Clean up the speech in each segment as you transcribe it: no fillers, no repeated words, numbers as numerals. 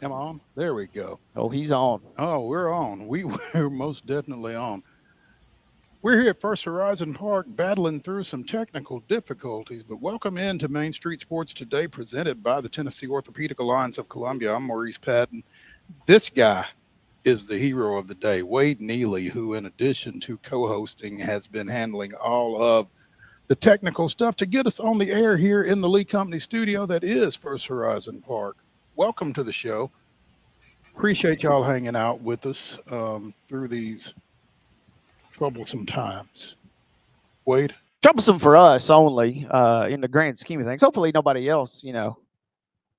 Am I on? There we go. Oh, he's on. Oh, we're on. We're most definitely on. We're here at First Horizon Park battling through some technical difficulties, but welcome into Main Street Sports Today, presented by the Tennessee Orthopedic Alliance of Columbia. I'm Maurice Patton. This guy is the hero of the day, Wade Neely, who, in addition to co hosting, has been handling all of the technical stuff to get us on the air here in the Lee Company studio that is First Horizon Park. Welcome to the show. Appreciate y'all hanging out with us through these troublesome times. Wade? Troublesome for us only, in the grand scheme of things. Hopefully, nobody else,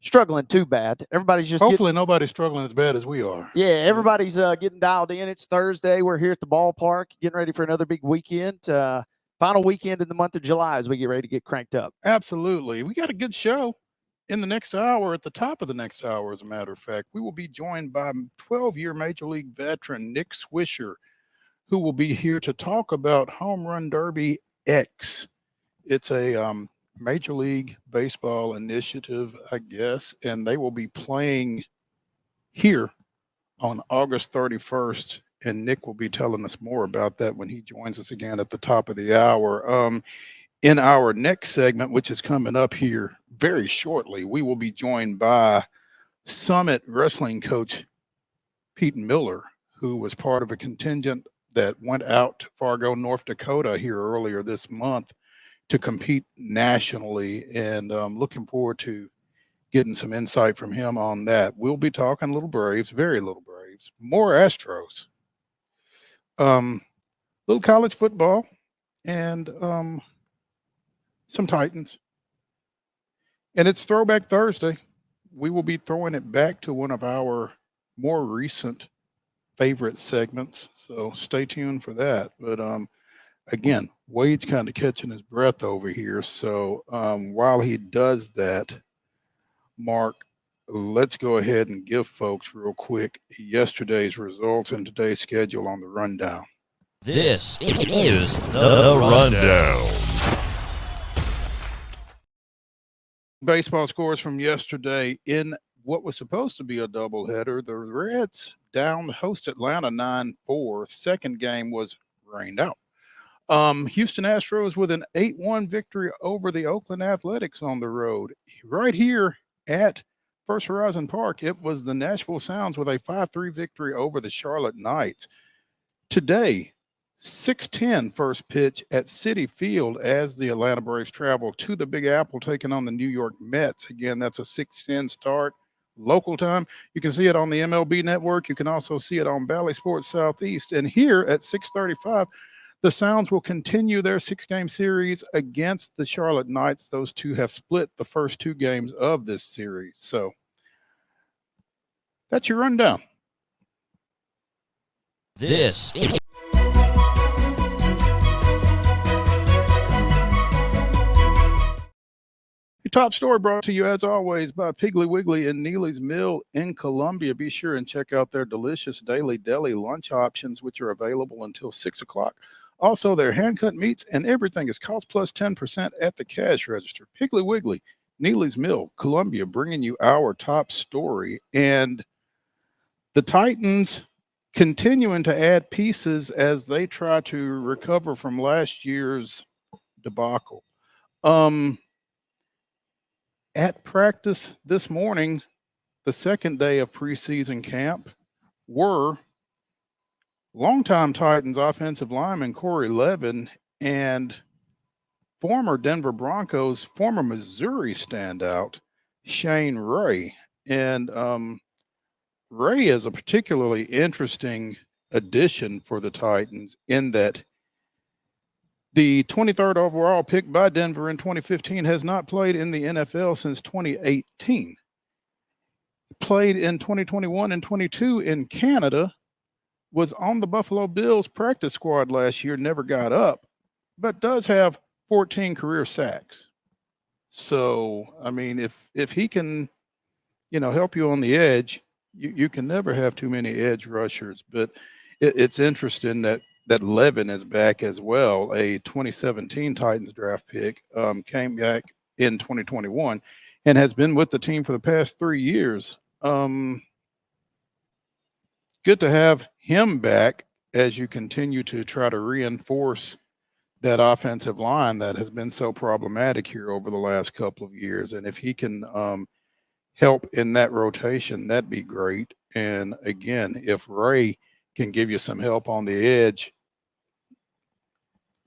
struggling too bad. Everybody's just Hopefully nobody's struggling as bad as we are. Yeah, everybody's getting dialed in. It's Thursday. We're here at the ballpark, getting ready for another big weekend. Final weekend in the month of July as we get ready to get cranked up. Absolutely. We got a good show in the next hour. At the top of the next hour, as a matter of fact, we will be joined by 12-year Major League veteran Nick Swisher, who will be here to talk about Home Run Derby X. It's a Major League Baseball initiative, I guess, and they will be playing here on August 31st, and Nick will be telling us more about that when he joins us again at the top of the hour. In our next segment, which is coming up here very shortly, we will be joined by Summit Wrestling coach Pete Miller, who was part of a contingent that went out to Fargo, North Dakota here earlier this month to compete nationally, and looking forward to getting some insight from him on that. We'll be talking little Braves, very little Braves, more Astros, little college football, and some Titans. And it's Throwback Thursday. We will be throwing it back to one of our more recent favorite segments, so stay tuned for that. But again, Wade's kind of catching his breath over here, so while he does that, Mark, let's go ahead and give folks real quick yesterday's results and today's schedule on the rundown. This is the rundown. Baseball scores from yesterday in what was supposed to be a doubleheader. The Reds down host Atlanta 9-4. Second game was rained out. Houston Astros with an 8-1 victory over the Oakland Athletics on the road. Right here at First Horizon Park, it was the Nashville Sounds with a 5-3 victory over the Charlotte Knights. Today, 6:10 first pitch at Citi Field as the Atlanta Braves travel to the Big Apple, taking on the New York Mets. Again, that's a 6:10 start local time. You can see it on the MLB Network. You can also see it on Bally Sports Southeast. And here at 6:35, the Sounds will continue their 6-game series against the Charlotte Knights. Those two have split the first 2 games of this series. So that's your rundown. This is Your top story brought to you, as always, by Piggly Wiggly and Neely's Mill in Columbia. Be sure and check out their delicious daily deli lunch options, which are available until 6 o'clock. Also, their hand-cut meats and everything is cost plus 10% at the cash register. Piggly Wiggly, Neely's Mill, Columbia, bringing you our top story. And the Titans continuing to add pieces as they try to recover from last year's debacle. At practice this morning, the second day of preseason camp, were longtime Titans offensive lineman Corey Levin and former Denver Broncos, former Missouri standout Shane Ray. And Ray is a particularly interesting addition for the Titans in that the 23rd overall pick by Denver in 2015 has not played in the NFL since 2018. Played in 2021 and 22 in Canada, was on the Buffalo Bills practice squad last year, never got up, but does have 14 career sacks. So, I mean, if he can, help you on the edge, you can never have too many edge rushers. But it's interesting that Levin is back as well, a 2017 Titans draft pick, came back in 2021 and has been with the team for the past 3 years. good to have him back as you continue to try to reinforce that offensive line that has been so problematic here over the last couple of years. And if he can help in that rotation, that'd be great. And again, if Ray can give you some help on the edge,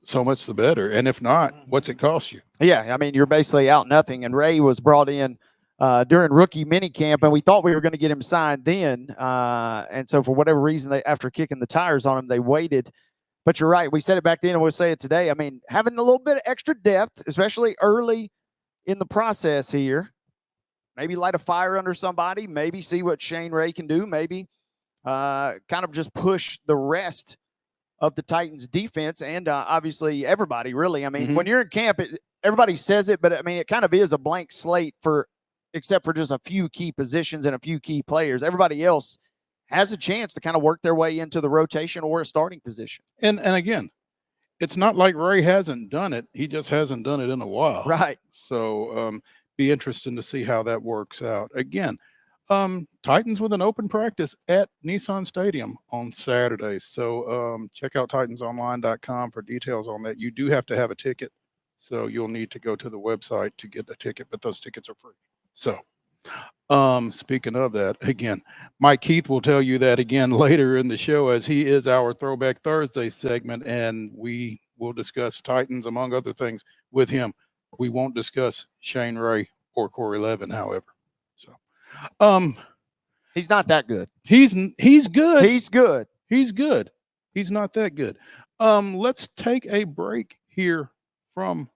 so much the better. And if not, what's it cost you? Yeah, I mean, you're basically out nothing. And Ray was brought in during rookie minicamp, and we thought we were going to get him signed then. And so for whatever reason, after kicking the tires on him, they waited. But you're right. We said it back then, and we'll say it today. I mean, having a little bit of extra depth, especially early in the process here, maybe light a fire under somebody, maybe see what Shane Ray can do, maybe kind of just push the rest of the Titans defense and obviously everybody, really. I mean, when you're in camp, everybody says it, but I mean, it kind of is a blank slate except for just a few key positions and a few key players. Everybody else has a chance to kind of work their way into the rotation or a starting position. And again, it's not like Ray hasn't done it. He just hasn't done it in a while. Right. So be interesting to see how that works out. Again, Titans with an open practice at Nissan Stadium on Saturday. So check out titansonline.com for details on that. You do have to have a ticket, so you'll need to go to the website to get the ticket, but those tickets are free. So speaking of that, again, Mike Keith will tell you that again later in the show, as he is our Throwback Thursday segment, and we will discuss Titans, among other things, with him. We won't discuss Shane Ray or Corey Levin, however. So he's not that good. He's good. He's good. He's good. He's not that good. Let's take a break here from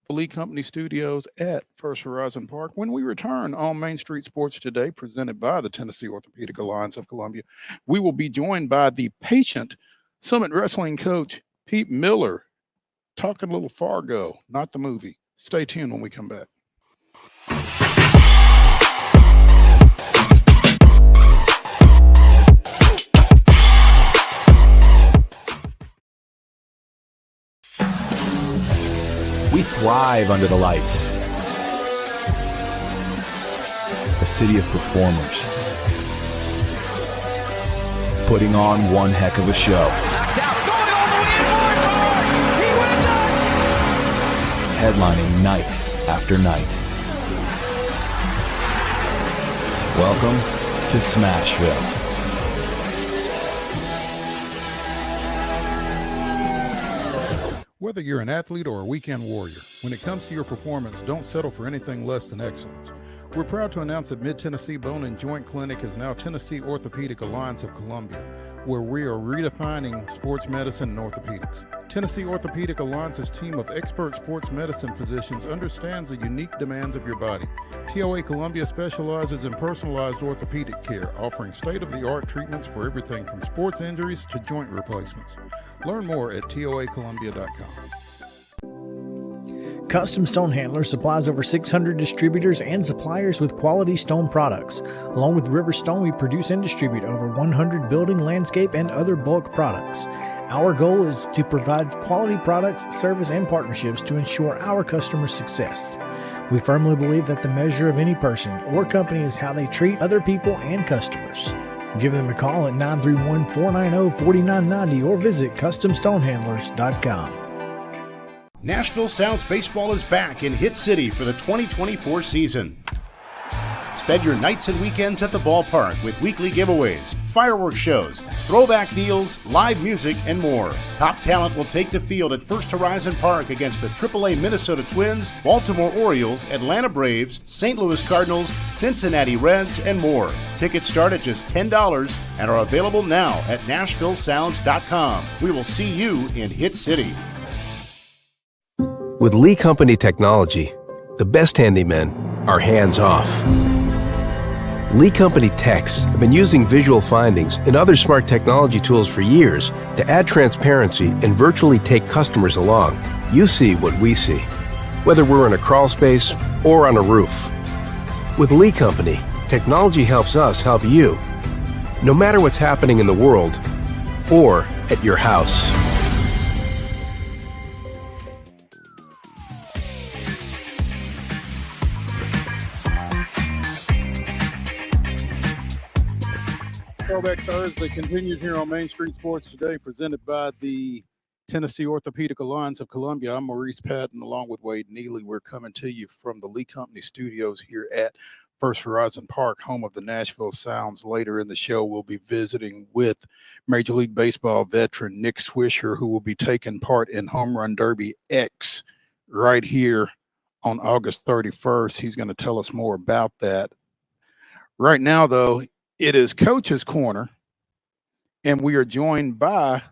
the Lee Company Studios at First Horizon Park. When we return on Main Street Sports Today, presented by the Tennessee Orthopedic Alliance of Columbia, we will be joined by the patient Summit Wrestling coach, Pete Miller, talking a little Fargo, not the movie. Stay tuned when we come back. We thrive under the lights. A city of performers. Putting on one heck of a show. Headlining night after night. Welcome to Smashville. Whether you're an athlete or a weekend warrior, when it comes to your performance, don't settle for anything less than excellence. We're proud to announce that Mid-Tennessee Bone and Joint Clinic is now Tennessee Orthopedic Alliance of Columbia, where we are redefining sports medicine and orthopedics. Tennessee Orthopedic Alliance's team of expert sports medicine physicians understands the unique demands of your body. TOA Columbia specializes in personalized orthopedic care, offering state-of-the-art treatments for everything from sports injuries to joint replacements. Learn more at toacolumbia.com. Custom Stone Handler supplies over 600 distributors and suppliers with quality stone products. Along with River Stone, we produce and distribute over 100 building, landscape, and other bulk products. Our goal is to provide quality products, service, and partnerships to ensure our customers' success. We firmly believe that the measure of any person or company is how they treat other people and customers. Give them a call at 931-490-4990 or visit CustomStonehandlers.com. Nashville Sounds Baseball is back in Hit City for the 2024 season. Spend your nights and weekends at the ballpark with weekly giveaways, fireworks shows, throwback deals, live music, and more. Top talent will take the field at First Horizon Park against the AAA Minnesota Twins, Baltimore Orioles, Atlanta Braves, St. Louis Cardinals, Cincinnati Reds, and more. Tickets start at just $10 and are available now at NashvilleSounds.com. We will see you in Hit City. With Lee Company technology, the best handymen are hands-off. Lee Company techs have been using visual findings and other smart technology tools for years to add transparency and virtually take customers along. You see what we see, whether we're in a crawl space or on a roof. With Lee Company, technology helps us help you, no matter what's happening in the world or at your house. Throwback Thursday continues here on Main Street Sports Today, presented by the Tennessee Orthopedic Alliance of Columbia. I'm Maurice Patton, along with Wade Neely. We're coming to you from the Lee Company studios here at First Horizon Park, home of the Nashville Sounds. Later in the show, we'll be visiting with Major League Baseball veteran Nick Swisher, who will be taking part in Home Run Derby X right here on August 31st. He's going to tell us more about that. Right now, though, it is Coach's Corner, and we are joined by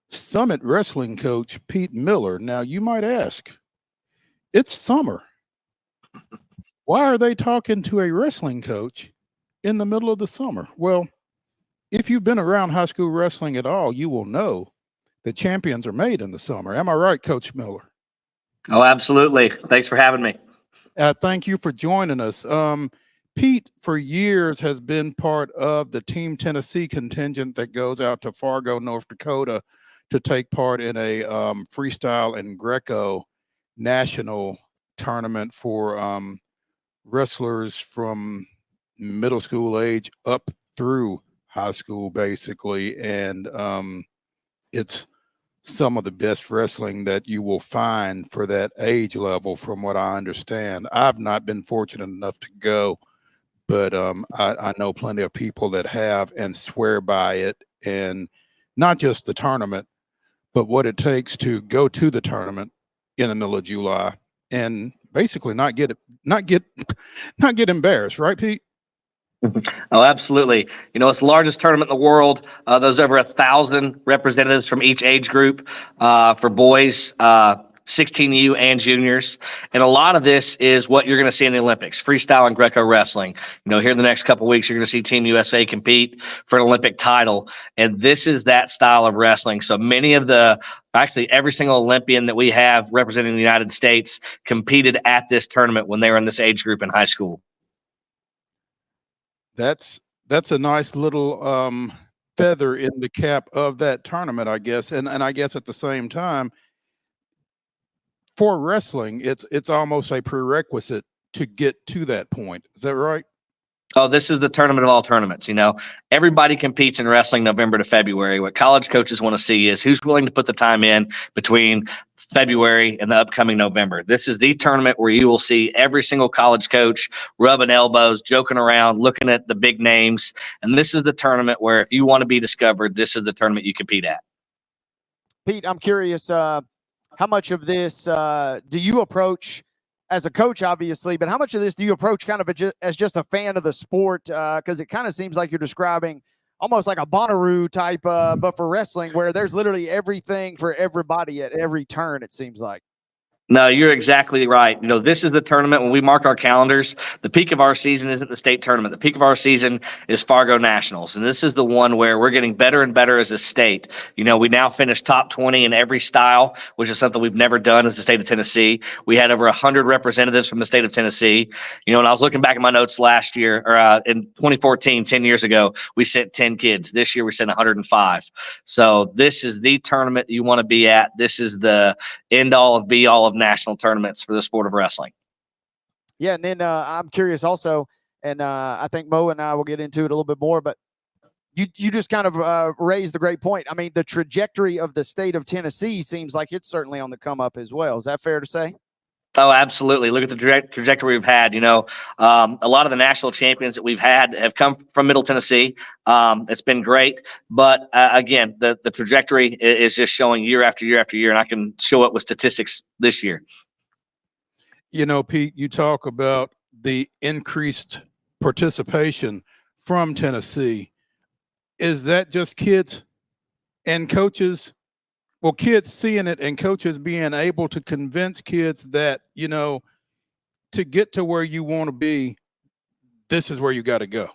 Summit Wrestling coach Pete Miller. Now, you might ask, it's summer. Why are they talking to a wrestling coach in the middle of the summer? Well, if you've been around high school wrestling at all, you will know that champions are made in the summer. Am I right, Coach Miller? Oh, absolutely. Thanks for having me. Thank you for joining us. Pete, for years, has been part of the Team Tennessee contingent that goes out to Fargo, North Dakota, to take part in a freestyle and Greco national tournament for wrestlers from middle school age up through high school, basically. And it's some of the best wrestling that you will find for that age level, from what I understand. I've not been fortunate enough to go, but I know plenty of people that have and swear by it. And not just the tournament, but what it takes to go to the tournament in the middle of July and basically not get embarrassed, right, Pete? Oh, absolutely. You know, it's the largest tournament in the world. There's over 1,000 representatives from each age group for boys, 16U and juniors. And a lot of this is what you're going to see in the Olympics, freestyle and Greco wrestling. You know, here in the next couple of weeks, you're going to see Team USA compete for an Olympic title. And this is that style of wrestling. So actually every single Olympian that we have representing the United States competed at this tournament when they were in this age group in high school. That's a nice little feather in the cap of that tournament, I guess. And I guess at the same time, for wrestling, it's almost a prerequisite to get to that point. Is that right? Oh, this is the tournament of all tournaments. You know, everybody competes in wrestling November to February. What college coaches want to see is who's willing to put the time in between February and the upcoming November. This is the tournament where you will see every single college coach rubbing elbows, joking around, looking at the big names. And this is the tournament where if you want to be discovered, this is the tournament you compete at. Pete, I'm curious, how much of this do you approach as a coach, obviously, but how much of this do you approach kind of as just a fan of the sport? Because it kind of seems like you're describing almost like a Bonnaroo type, but for wrestling, where there's literally everything for everybody at every turn, it seems like. No, you're exactly right. You know, this is the tournament when we mark our calendars. The peak of our season isn't the state tournament. The peak of our season is Fargo Nationals. And this is the one where we're getting better and better as a state. You know, we now finish top 20 in every style, which is something we've never done as the state of Tennessee. We had over 100 representatives from the state of Tennessee. You know, and I was looking back at my notes last year, or in 2014, 10 years ago, we sent 10 kids. This year we sent 105. So this is the tournament you want to be at. This is the end all of be all of national tournaments for the sport of wrestling. Yeah, and then I'm curious also, and I think Mo and I will get into it a little bit more, but you just kind of raised a great point. I mean, the trajectory of the state of Tennessee seems like it's certainly on the come up as well. Is that fair to say? Oh, absolutely. Look at the trajectory we've had. You know, a lot of the national champions that we've had have come from Middle Tennessee. It's been great. But again, the trajectory is just showing year after year after year. And I can show it with statistics this year. You know, Pete, you talk about the increased participation from Tennessee. Is that just kids and coaches? Well, kids seeing it and coaches being able to convince kids that, you know, to get to where you want to be, this is where you got to go.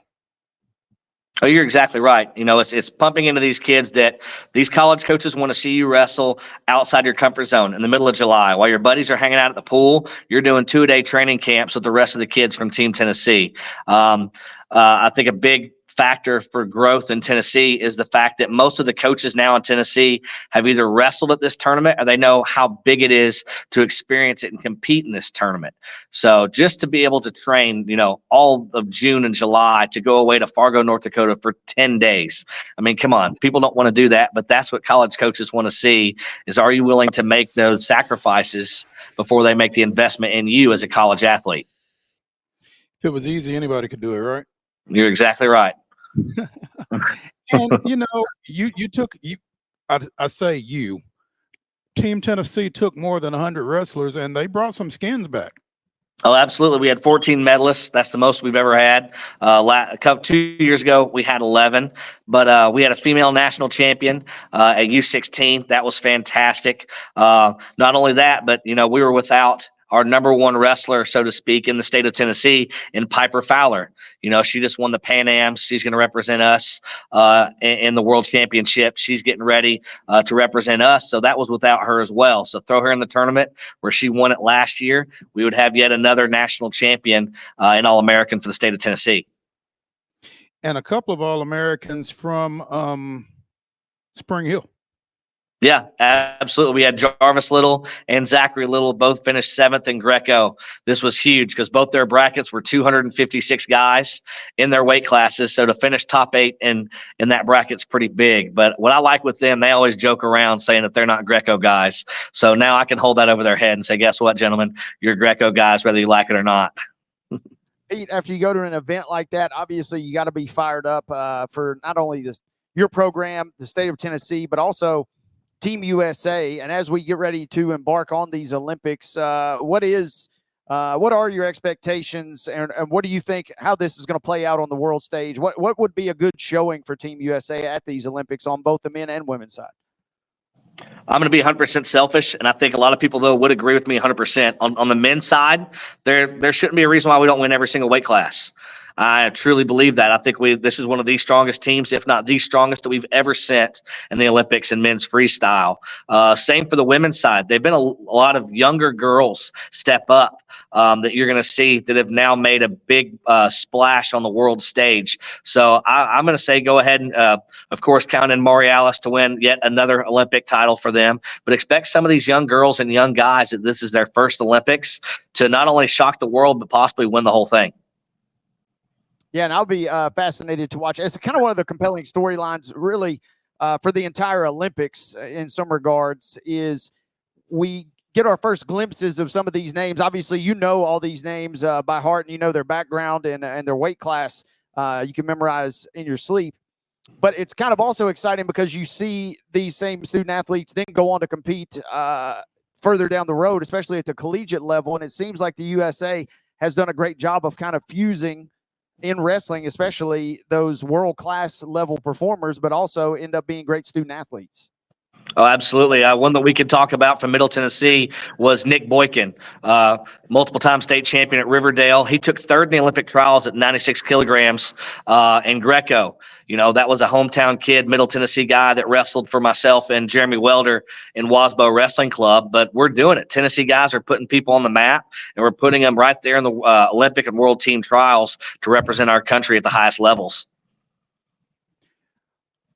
Oh, you're exactly right. You know, it's pumping into these kids that these college coaches want to see you wrestle outside your comfort zone in the middle of July. While your buddies are hanging out at the pool, you're doing 2-a-day training camps with the rest of the kids from Team Tennessee. I think a big factor for growth in Tennessee is the fact that most of the coaches now in Tennessee have either wrestled at this tournament or they know how big it is to experience it and compete in this tournament. So just to be able to train, all of June and July to go away to Fargo, North Dakota for 10 days. I mean, come on, people don't want to do that, but that's what college coaches want to see is, are you willing to make those sacrifices before they make the investment in you as a college athlete? If it was easy, anybody could do it, right? You're exactly right. And I say you, Team Tennessee took more than 100 wrestlers and they brought some skins back. Oh, absolutely. We had 14 medalists. That's the most we've ever had. 2 years ago, we had 11, but we had a female national champion at U16. That was fantastic. Not only that, but, we were without our number one wrestler, so to speak, in the state of Tennessee, in Piper Fowler. She just won the Pan Ams. She's going to represent us in the World Championship. She's getting ready to represent us. So that was without her as well. So throw her in the tournament where she won it last year. We would have yet another national champion in All-American for the state of Tennessee. And a couple of All-Americans from Spring Hill. Yeah, absolutely. We had Jarvis Little and Zachary Little both finished 7th in Greco. This was huge because both their brackets were 256 guys in their weight classes. So to finish top 8 in that bracket's pretty big. But what I like with them, they always joke around saying that they're not Greco guys. So now I can hold that over their head and say, guess what, gentlemen? You're Greco guys, whether you like it or not. Pete, after you go to an event like that, obviously you got to be fired up for not only your program, the state of Tennessee, but also Team USA. And as we get ready to embark on these Olympics, what are your expectations and what do you think how this is going to play out on the world stage? What would be a good showing for Team USA at these Olympics on both the men and women's side? I'm going to be 100% selfish, and I think a lot of people, though, would agree with me 100%. On the men's side, there shouldn't be a reason why we don't win every single weight class. I truly believe that. I think this is one of the strongest teams, if not the strongest that we've ever sent in the Olympics in men's freestyle. Same for the women's side. They've been a lot of younger girls step up that you're going to see that have now made a big splash on the world stage. So I'm going to say go ahead and, of course, count in Marialis to win yet another Olympic title for them. But expect some of these young girls and young guys that this is their first Olympics to not only shock the world, but possibly win the whole thing. Yeah, and I'll be fascinated to watch. It's kind of one of the compelling storylines, really, for the entire Olympics in some regards, is we get our first glimpses of some of these names. Obviously, all these names by heart, and their background and their weight class. You can memorize in your sleep. But it's kind of also exciting because you see these same student athletes then go on to compete further down the road, especially at the collegiate level. And it seems like the USA has done a great job of kind of fusing in wrestling, especially those world-class level performers, but also end up being great student athletes. Oh, absolutely. One that we could talk about from Middle Tennessee was Nick Boykin, multiple-time state champion at Riverdale. He took 3rd in the Olympic trials at 96 kilograms in Greco. That was a hometown kid, Middle Tennessee guy that wrestled for myself and Jeremy Welder in Wasbo Wrestling Club. But we're doing it. Tennessee guys are putting people on the map, and we're putting them right there in the Olympic and World Team trials to represent our country at the highest levels.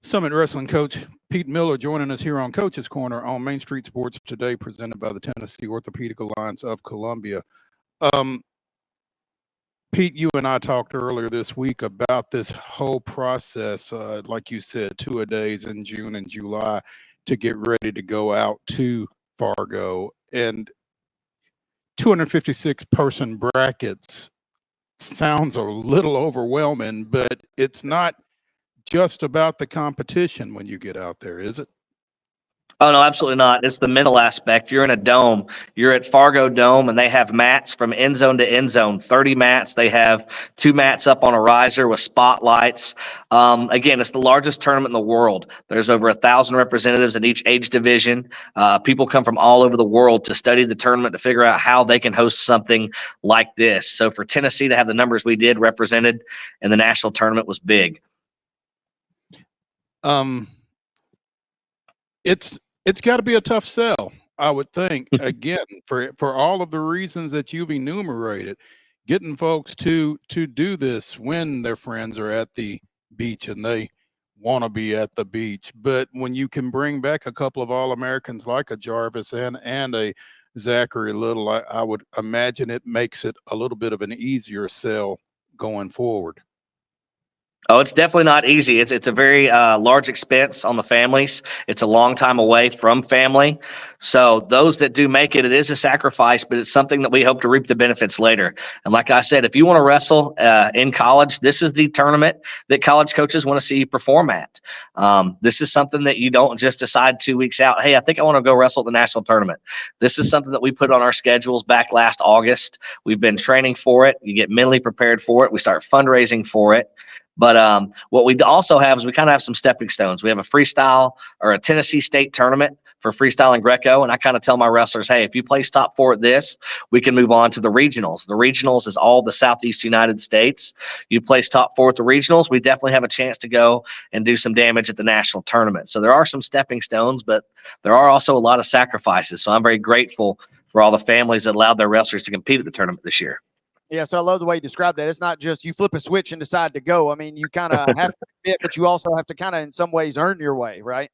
Summit Wrestling coach Pete Miller joining us here on Coach's Corner on Main Street Sports Today, presented by the Tennessee Orthopedic Alliance of Columbia. Pete, you and I talked earlier this week about this whole process, like you said, 2-a-days in June and July to get ready to go out to Fargo. And 256-person brackets sounds a little overwhelming, but it's not just about the competition when you get out there, is it? Oh, no, absolutely not. It's the mental aspect. You're in a dome. You're at Fargo Dome, and they have mats from end zone to end zone, 30 mats. They have 2 mats up on a riser with spotlights. Again, it's the largest tournament in the world. There's over 1,000 representatives in each age division. People come from all over the world to study the tournament to figure out how they can host something like this. So for Tennessee to have the numbers we did represented in the national tournament was big. It's got to be a tough sell, I would think. Again, for all of the reasons that you've enumerated, getting folks to do this when their friends are at the beach and they want to be at the beach. But when you can bring back a couple of All-Americans like a Jarvis and a Zachary Little, I would imagine it makes it a little bit of an easier sell going forward. Oh, it's definitely not easy. It's a very large expense on the families. It's a long time away from family. So those that do make it, it is a sacrifice, but it's something that we hope to reap the benefits later. And like I said, if you want to wrestle in college, this is the tournament that college coaches want to see you perform at. This is something that you don't just decide 2 weeks out, hey, I think I want to go wrestle at the national tournament. This is something that we put on our schedules back last August. We've been training for it. You get mentally prepared for it. We start fundraising for it. But what we also have is we kind of have some stepping stones. We have a freestyle or a Tennessee State tournament for freestyle and Greco. And I kind of tell my wrestlers, hey, if you place top 4 at this, we can move on to the regionals. The regionals is all the Southeast United States. You place top 4 at the regionals, we definitely have a chance to go and do some damage at the national tournament. So there are some stepping stones, but there are also a lot of sacrifices. So I'm very grateful for all the families that allowed their wrestlers to compete at the tournament this year. Yeah, so I love the way you described that. It's not just you flip a switch and decide to go. I mean, you kind of have to commit, but you also have to kind of, in some ways, earn your way, right?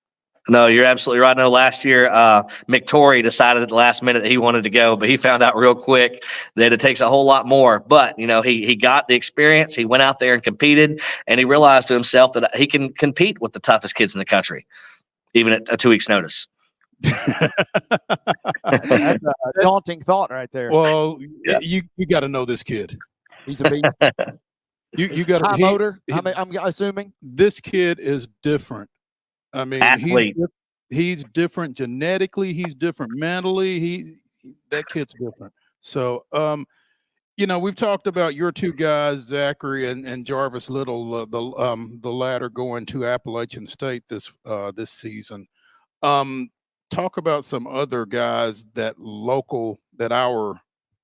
No, you're absolutely right. No, last year, McTorrey decided at the last minute that he wanted to go, but he found out real quick that it takes a whole lot more. But, you know, he got the experience. He went out there and competed, and he realized to himself that he can compete with the toughest kids in the country, even at a 2 weeks notice. That's a daunting thought right there. Well, you got to know this kid. He's a beast. You got high motor. I'm assuming this kid is different. I mean, athlete. He's different genetically. He's different mentally. That kid's different. So, you know, we've talked about your two guys, Zachary and Jarvis Little, the latter going to Appalachian State this season. Talk about some other guys that our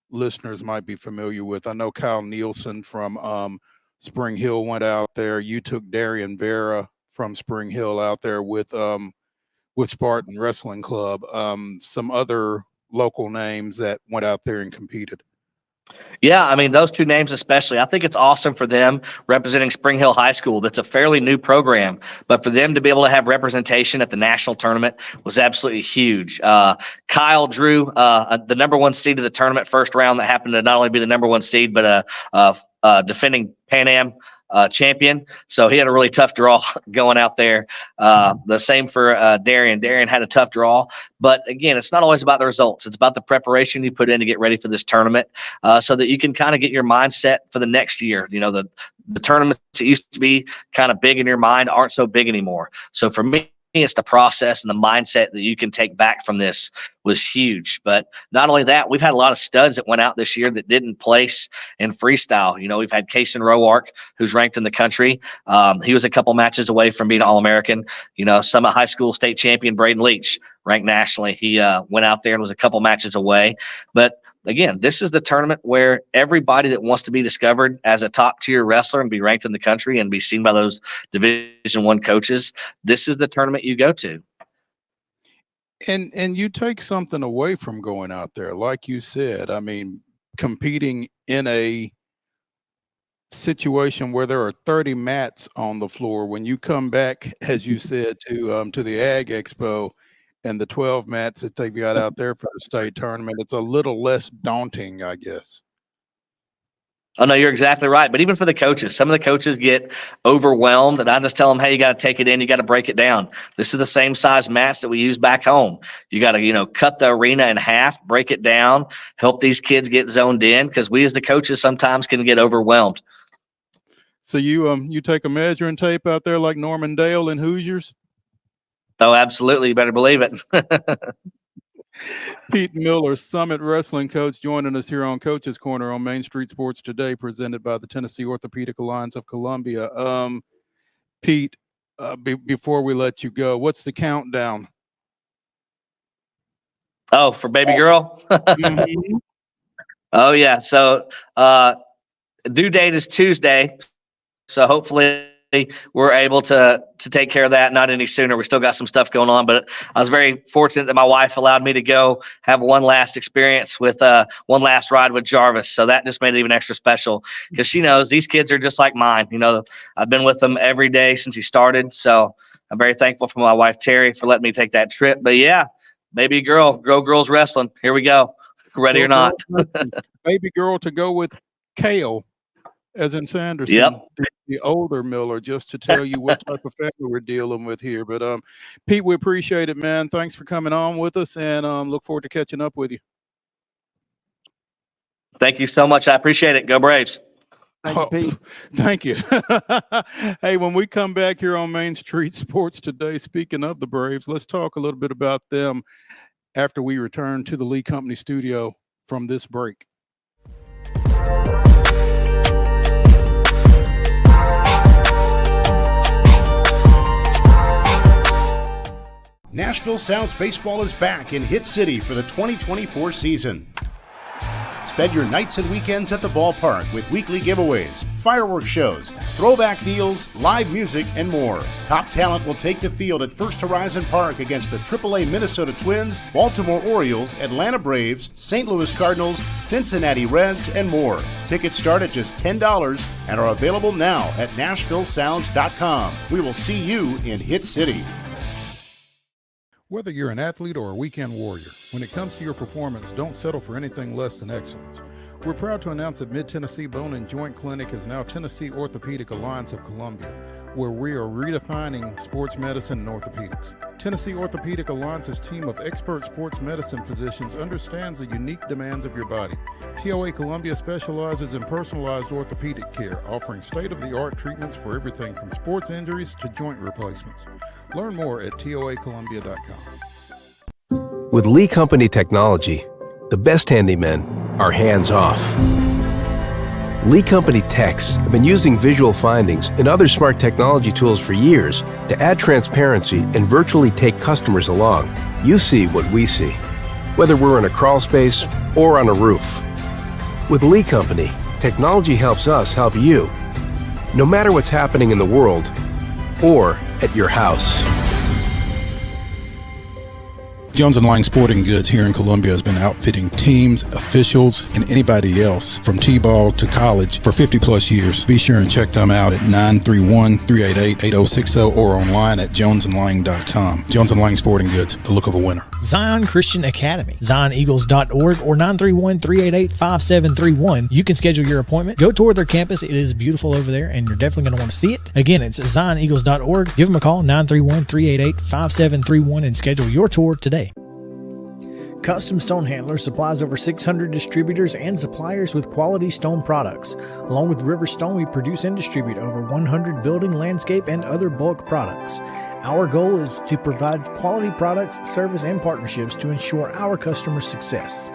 listeners might be familiar with. I know Kyle Nielsen from Spring Hill went out there. You took Darian Vera from Spring Hill out there with Spartan Wrestling Club. Some other local names that went out there and competed. Yeah, I mean, those two names especially, I think it's awesome for them representing Spring Hill High School. That's a fairly new program, but for them to be able to have representation at the national tournament was absolutely huge. Kyle drew the number 1 seed of the tournament first round that happened to not only be the number 1 seed, but a defending Pan Am champion. So he had a really tough draw going out there. The same for Darian. Darian had a tough draw, but again, it's not always about the results. It's about the preparation you put in to get ready for this tournament, so that you can kind of get your mindset for the next year. You know, the tournaments that used to be kind of big in your mind aren't so big anymore. So for me, it's the process and the mindset that you can take back from this was huge. But not only that, we've had a lot of studs that went out this year that didn't place in freestyle. You know, we've had Kaysen Roark, who's ranked in the country. He was a couple matches away from being All-American. You know, Summit High School state champion Braden Leach, ranked nationally. He went out there and was a couple matches away. But again, this is the tournament where everybody that wants to be discovered as a top tier wrestler and be ranked in the country and be seen by those Division I coaches, this is the tournament you go to. And you take something away from going out there, like you said. I mean, competing in a situation where there are 30 mats on the floor. When you come back, as you said, to the Ag Expo and the 12 mats that they've got out there for the state tournament, it's a little less daunting, I guess. Oh, no, you're exactly right. But even for the coaches, some of the coaches get overwhelmed, and I just tell them, hey, you got to take it in. You got to break it down. This is the same size mats that we use back home. You got to, you know, cut the arena in half, break it down, help these kids get zoned in, because we as the coaches sometimes can get overwhelmed. So you take a measuring tape out there like Norman Dale and Hoosiers? Oh, absolutely. You better believe it. Pete Miller, Summit Wrestling coach, joining us here on Coach's Corner on Main Street Sports Today, presented by the Tennessee Orthopedic Alliance of Columbia. Pete, before we let you go, what's the countdown? Oh, for baby girl? Mm-hmm. Oh, yeah. So due date is Tuesday. So hopefully we're able to take care of that not any sooner. We still got some stuff going on, but I was very fortunate that my wife allowed me to go have one last experience with one last ride with Jarvis. So that just made it even extra special because she knows these kids are just like mine. You know, I've been with them every day since he started. So I'm very thankful for my wife, Terry, for letting me take that trip. But yeah, baby girl, girls wrestling. Here we go. Ready or not. Baby girl to go with Kale, as in Sanderson. Yep. The older Miller, just to tell you what type of family we're dealing with here. But Pete, we appreciate it, man. Thanks for coming on with us, and look forward to catching up with you. Thank you so much. I appreciate it. Go Braves. Thank you, Pete. Thank you. Hey, when we come back here on Main Street Sports today, speaking of the Braves, let's talk a little bit about them after we return to the Lee Company studio from this break. Nashville Sounds Baseball is back in Hit City for the 2024 season. Spend your nights and weekends at the ballpark with weekly giveaways, fireworks shows, throwback deals, live music, and more. Top talent will take the field at First Horizon Park against the AAA Minnesota Twins, Baltimore Orioles, Atlanta Braves, St. Louis Cardinals, Cincinnati Reds, and more. Tickets start at just $10 and are available now at NashvilleSounds.com. We will see you in Hit City. Whether you're an athlete or a weekend warrior, when it comes to your performance, don't settle for anything less than excellence. We're proud to announce that Mid-Tennessee Bone and Joint Clinic is now Tennessee Orthopedic Alliance of Columbia, where we are redefining sports medicine and orthopedics. Tennessee Orthopedic Alliance's team of expert sports medicine physicians understands the unique demands of your body. TOA Columbia specializes in personalized orthopedic care, offering state-of-the-art treatments for everything from sports injuries to joint replacements. Learn more at toacolumbia.com. With Lee Company technology, the best handymen are hands-off. Lee Company techs have been using visual findings and other smart technology tools for years to add transparency and virtually take customers along. You see what we see, whether we're in a crawl space or on a roof. With Lee Company, technology helps us help you, no matter what's happening in the world or at your house. Jones & Lang Sporting Goods here in Columbia has been outfitting teams, officials, and anybody else from T-ball to college for 50 plus years. Be sure and check them out at 931-388-8060 or online at jonesandlang.com. Jones & Lang Sporting Goods, the look of a winner. Zion Christian Academy, zioneagles.org or 931-388-5731. You can schedule your appointment. Go tour their campus. It is beautiful over there, and you're definitely going to want to see it. Again, it's zioneagles.org. Give them a call, 931-388-5731, and schedule your tour today. Custom Stone Handler supplies over 600 distributors and suppliers with quality stone products. Along with River Stone, we produce and distribute over 100 building, landscape, and other bulk products. Our goal is to provide quality products, service, and partnerships to ensure our customers' success.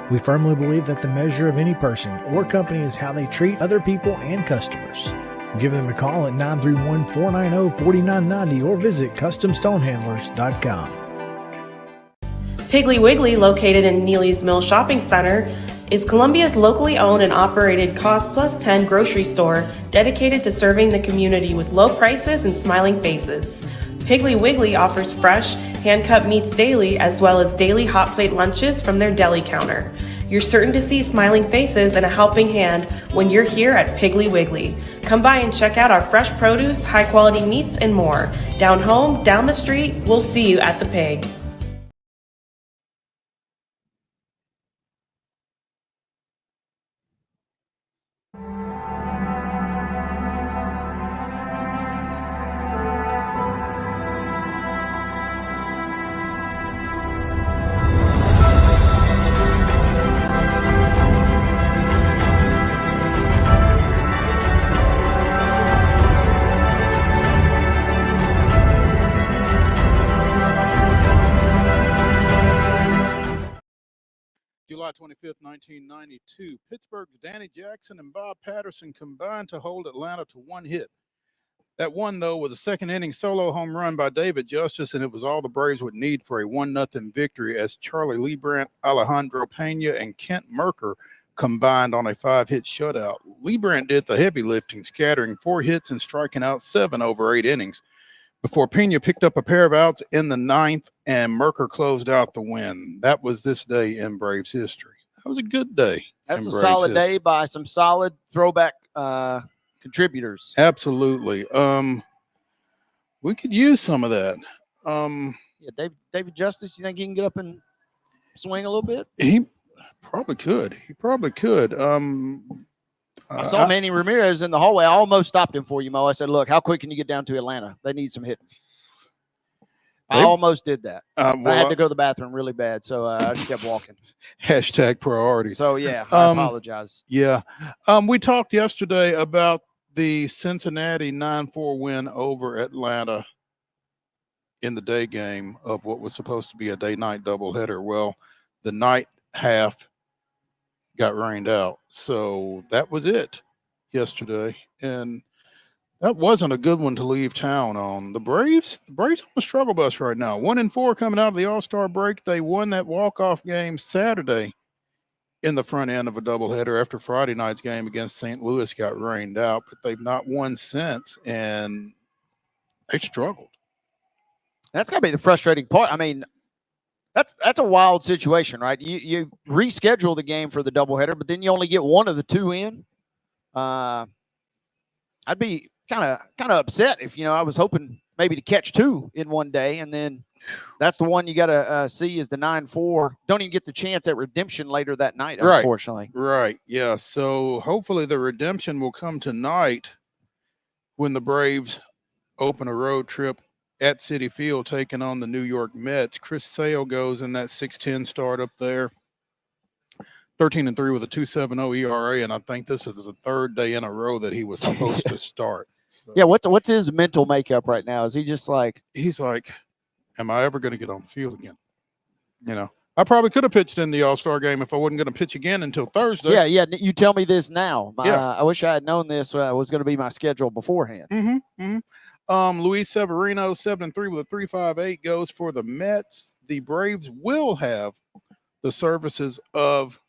We firmly believe that the measure of any person or company is how they treat other people and customers. Give them a call at 931-490-4990 or visit CustomStonehandlers.com. Piggly Wiggly, located in Neely's Mill Shopping Center, is Columbia's locally owned and operated Cost Plus 10 grocery store dedicated to serving the community with low prices and smiling faces. Piggly Wiggly offers fresh, hand-cut meats daily as well as daily hot plate lunches from their deli counter. You're certain to see smiling faces and a helping hand when you're here at Piggly Wiggly. Come by and check out our fresh produce, high-quality meats, and more. Down home, down the street, we'll see you at the Pig. July 25th, 1992, Pittsburgh's Danny Jackson and Bob Patterson combined to hold Atlanta to one hit. That one, though, was a second-inning solo home run by David Justice, and it was all the Braves would need for a 1-0 victory as Charlie Leibrandt, Alejandro Pena, and Kent Merker combined on a 5-hit shutout. Lee Brandt did the heavy lifting, scattering 4 hits and striking out 7 over 8 innings before Pena picked up a pair of outs in the 9th and Merker closed out the win. That was this day in Braves history. That was a good day. That's a solid day by some solid throwback contributors. Absolutely. We could use some of that. Yeah, David Justice, you think he can get up and swing a little bit? He probably could. I saw Manny Ramirez in the hallway. I almost stopped him for you, Mo. I said, look, how quick can you get down to Atlanta? They need some hitting. I almost did that. But I had to go to the bathroom really bad, so I just kept walking. Hashtag priorities. So, yeah, I apologize. Yeah. We talked yesterday about the Cincinnati 9-4 win over Atlanta in the day game of what was supposed to be a day-night doubleheader. Well, the night half got rained out. So that was it yesterday. And that wasn't a good one to leave town on. The Braves on the struggle bus right now. 1-4 coming out of the All-Star break. They won that walk-off game Saturday in the front end of a doubleheader after Friday night's game against St. Louis got rained out, but they've not won since, and they struggled. That's got to be the frustrating part. I mean, that's a wild situation, right? You reschedule the game for the doubleheader, but then you only get one of the two in. I'd be kind of upset if, I was hoping maybe to catch 2 in one day, and then that's the one you got to see is the 9-4. Don't even get the chance at redemption later that night, unfortunately. Right. Yeah. So hopefully the redemption will come tonight when the Braves open a road trip at Citi Field taking on the New York Mets. Chris Sale goes in that 6-10 start up there. 13-3 with a 2.70 ERA, and I think this is the 3rd day in a row that he was supposed to start. So, yeah, what's his mental makeup right now? Is he just like – he's like, am I ever going to get on the field again? I probably could have pitched in the All-Star game if I wasn't going to pitch again until Thursday. Yeah. You tell me this now. Yeah. I wish I had known this was going to be my schedule beforehand. Luis Severino, 7-3 with a 3.58 goes for the Mets. The Braves will have the services of,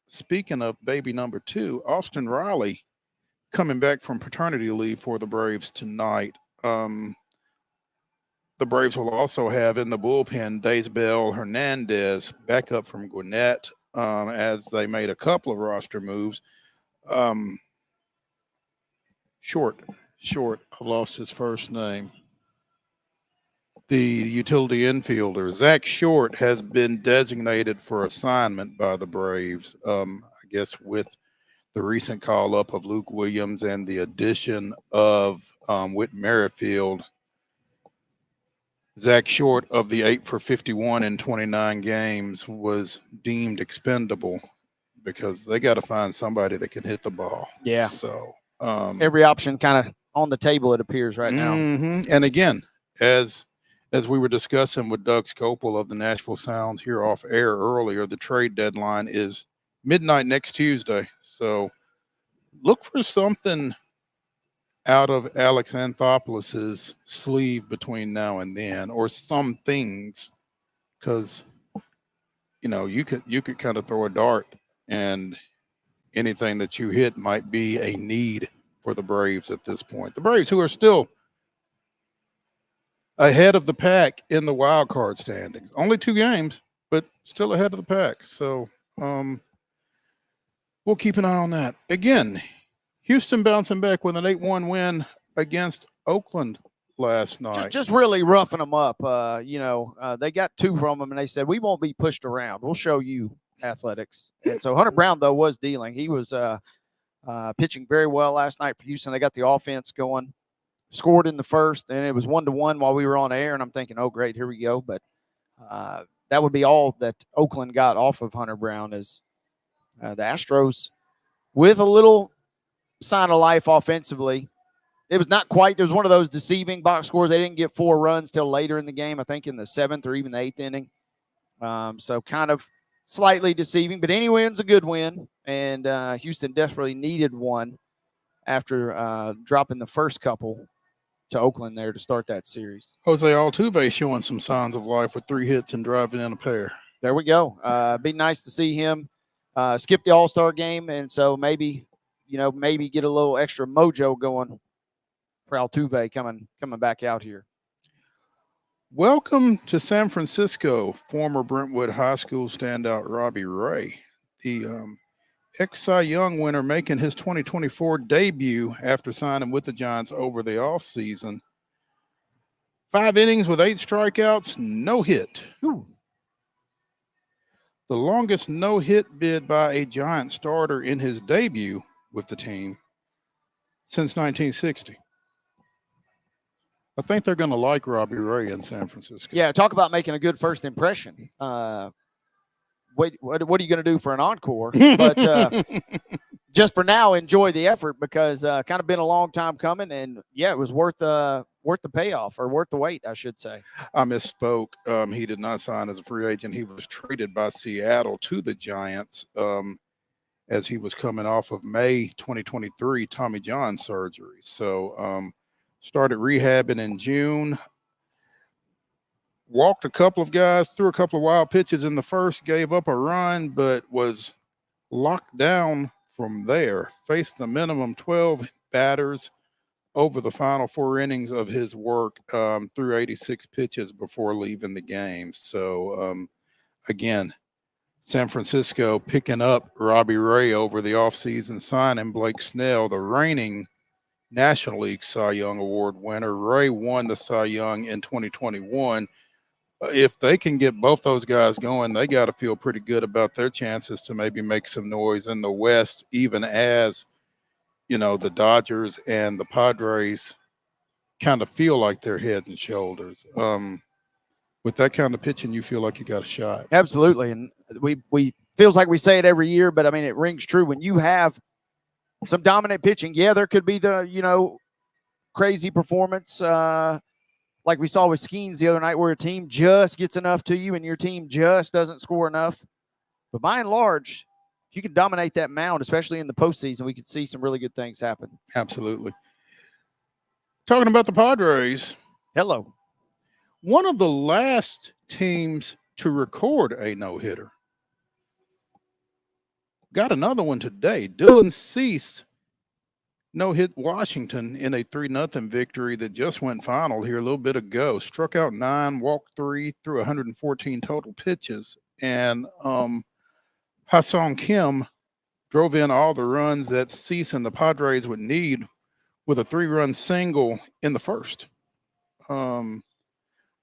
speaking of baby number 2, Austin Riley coming back from paternity leave for the Braves tonight. The Braves will also have in the bullpen Daysbel Hernandez back up from Gwinnett as they made a couple of roster moves. Short, I've lost his first name. The utility infielder, Zach Short, has been designated for assignment by the Braves. I guess with the recent call-up of Luke Williams and the addition of Whit Merrifield, Zach Short, of the 8 for 51 in 29 games, was deemed expendable because they got to find somebody that can hit the ball. Yeah. So every option kind of on the table, it appears right now. And again, as we were discussing with Doug Scopel of the Nashville Sounds here off air earlier, the trade deadline is midnight next Tuesday. So look for something out of Alex Anthopoulos' sleeve between now and then, or some things, because you could kind of throw a dart and anything that you hit might be a need for the Braves at this point. The Braves, who are still ahead of the pack in the wild card standings, only 2 games, but still ahead of the pack. So we'll keep an eye on that. Again, Houston bouncing back with an 8-1 win against Oakland last night. Just really roughing them up. They got 2 from them, and they said, we won't be pushed around. We'll show you athletics. And so Hunter Brown, though, was dealing. He was pitching very well last night for Houston. They got the offense going, scored in the first, and it was 1-1 while we were on air, and I'm thinking, oh, great, here we go. But that would be all that Oakland got off of Hunter Brown is the Astros with a little sign of life offensively. It was not quite. It was one of those deceiving box scores. They didn't get 4 runs till later in the game, I think in the 7th or even the 8th inning. So kind of slightly deceiving, but any win's a good win, and Houston desperately needed one after dropping the first couple to Oakland there to start that series. Jose Altuve showing some signs of life with 3 hits and driving in a pair. There we go. Be nice to see him skip the All-Star game, and so maybe get a little extra mojo going for Altuve coming back out here. Welcome to San Francisco, former Brentwood High School standout Robbie Ray, the ex-Cy Young winner, making his 2024 debut after signing with the Giants over the offseason. 5 innings with 8 strikeouts, no hit. Ooh. The longest no-hit bid by a Giant starter in his debut with the team since 1960. I think they're going to like Robbie Ray in San Francisco. Yeah, talk about making a good first impression. What are you going to do for an encore? But just for now, enjoy the effort, because kind of been a long time coming, and yeah, it was worth the payoff, or worth the wait, I should say. I misspoke. He did not sign as a free agent. He was traded by Seattle to the Giants as he was coming off of May 2023 Tommy John surgery. So started rehabbing in June. Walked a couple of guys, threw a couple of wild pitches in the first, gave up a run, but was locked down from there. Faced the minimum 12 batters over the final 4 innings of his work, threw 86 pitches before leaving the game. So, again, San Francisco picking up Robbie Ray over the offseason signing Blake Snell, the reigning National League Cy Young Award winner. Ray won the Cy Young in 2021. If they can get both those guys going, they got to feel pretty good about their chances to maybe make some noise in the West, even as, the Dodgers and the Padres kind of feel like they're head and shoulders. With that kind of pitching, you feel like you got a shot. Absolutely. And we feels like we say it every year, but I mean, it rings true. When you have some dominant pitching, yeah, there could be the, crazy performance, like we saw with Skeens the other night, where a team just gets enough to you and your team just doesn't score enough. But by and large, if you can dominate that mound, especially in the postseason, we could see some really good things happen. Absolutely. Talking about the Padres. Hello. One of the last teams to record a no-hitter. Got another one today. Dylan Cease no-hit Washington in a 3-0 victory that just went final here a little bit ago. Struck out 9, walked 3, threw 114 total pitches. And Ha-Seong Kim drove in all the runs that Cease and the Padres would need with a 3-run single in the first.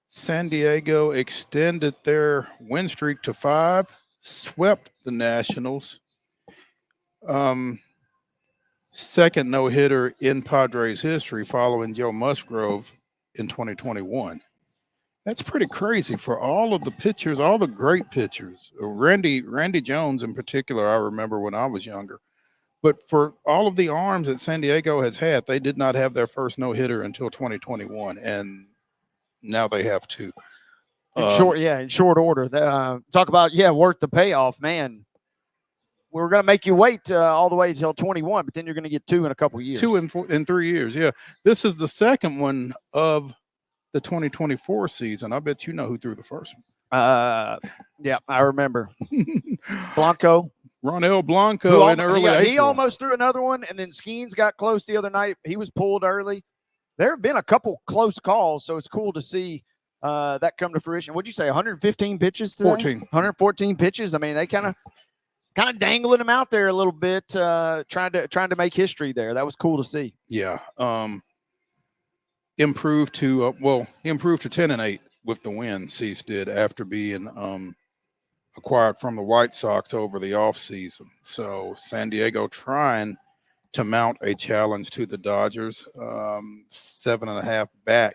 San Diego extended their win streak to 5, swept the Nationals. Second no-hitter in Padres history, following Joe Musgrove in 2021. That's pretty crazy for all of the pitchers, all the great pitchers. Randy Jones in particular, I remember when I was younger. But for all of the arms that San Diego has had, they did not have their first no-hitter until 2021, and now they have 2. In short order. Talk about, worth the payoff, man. We're going to make you wait all the way until 21, but then you're going to get 2 in a couple of years. 2 in 3 years, yeah. This is the second one of the 2024 season. I bet you know who threw the first one. Yeah, I remember. Blanco. Ronel Blanco in early April. He almost threw another one, and then Skeens got close the other night. He was pulled early. There have been a couple close calls, so it's cool to see that come to fruition. What'd you say, 115 pitches today? 114 pitches. I mean, they kind of dangling him out there a little bit, trying to make history there. That was cool to see. Yeah. Improved to 10-8 with the win. Cease did after being acquired from the White Sox over the offseason. So San Diego trying to mount a challenge to the Dodgers, 7.5 back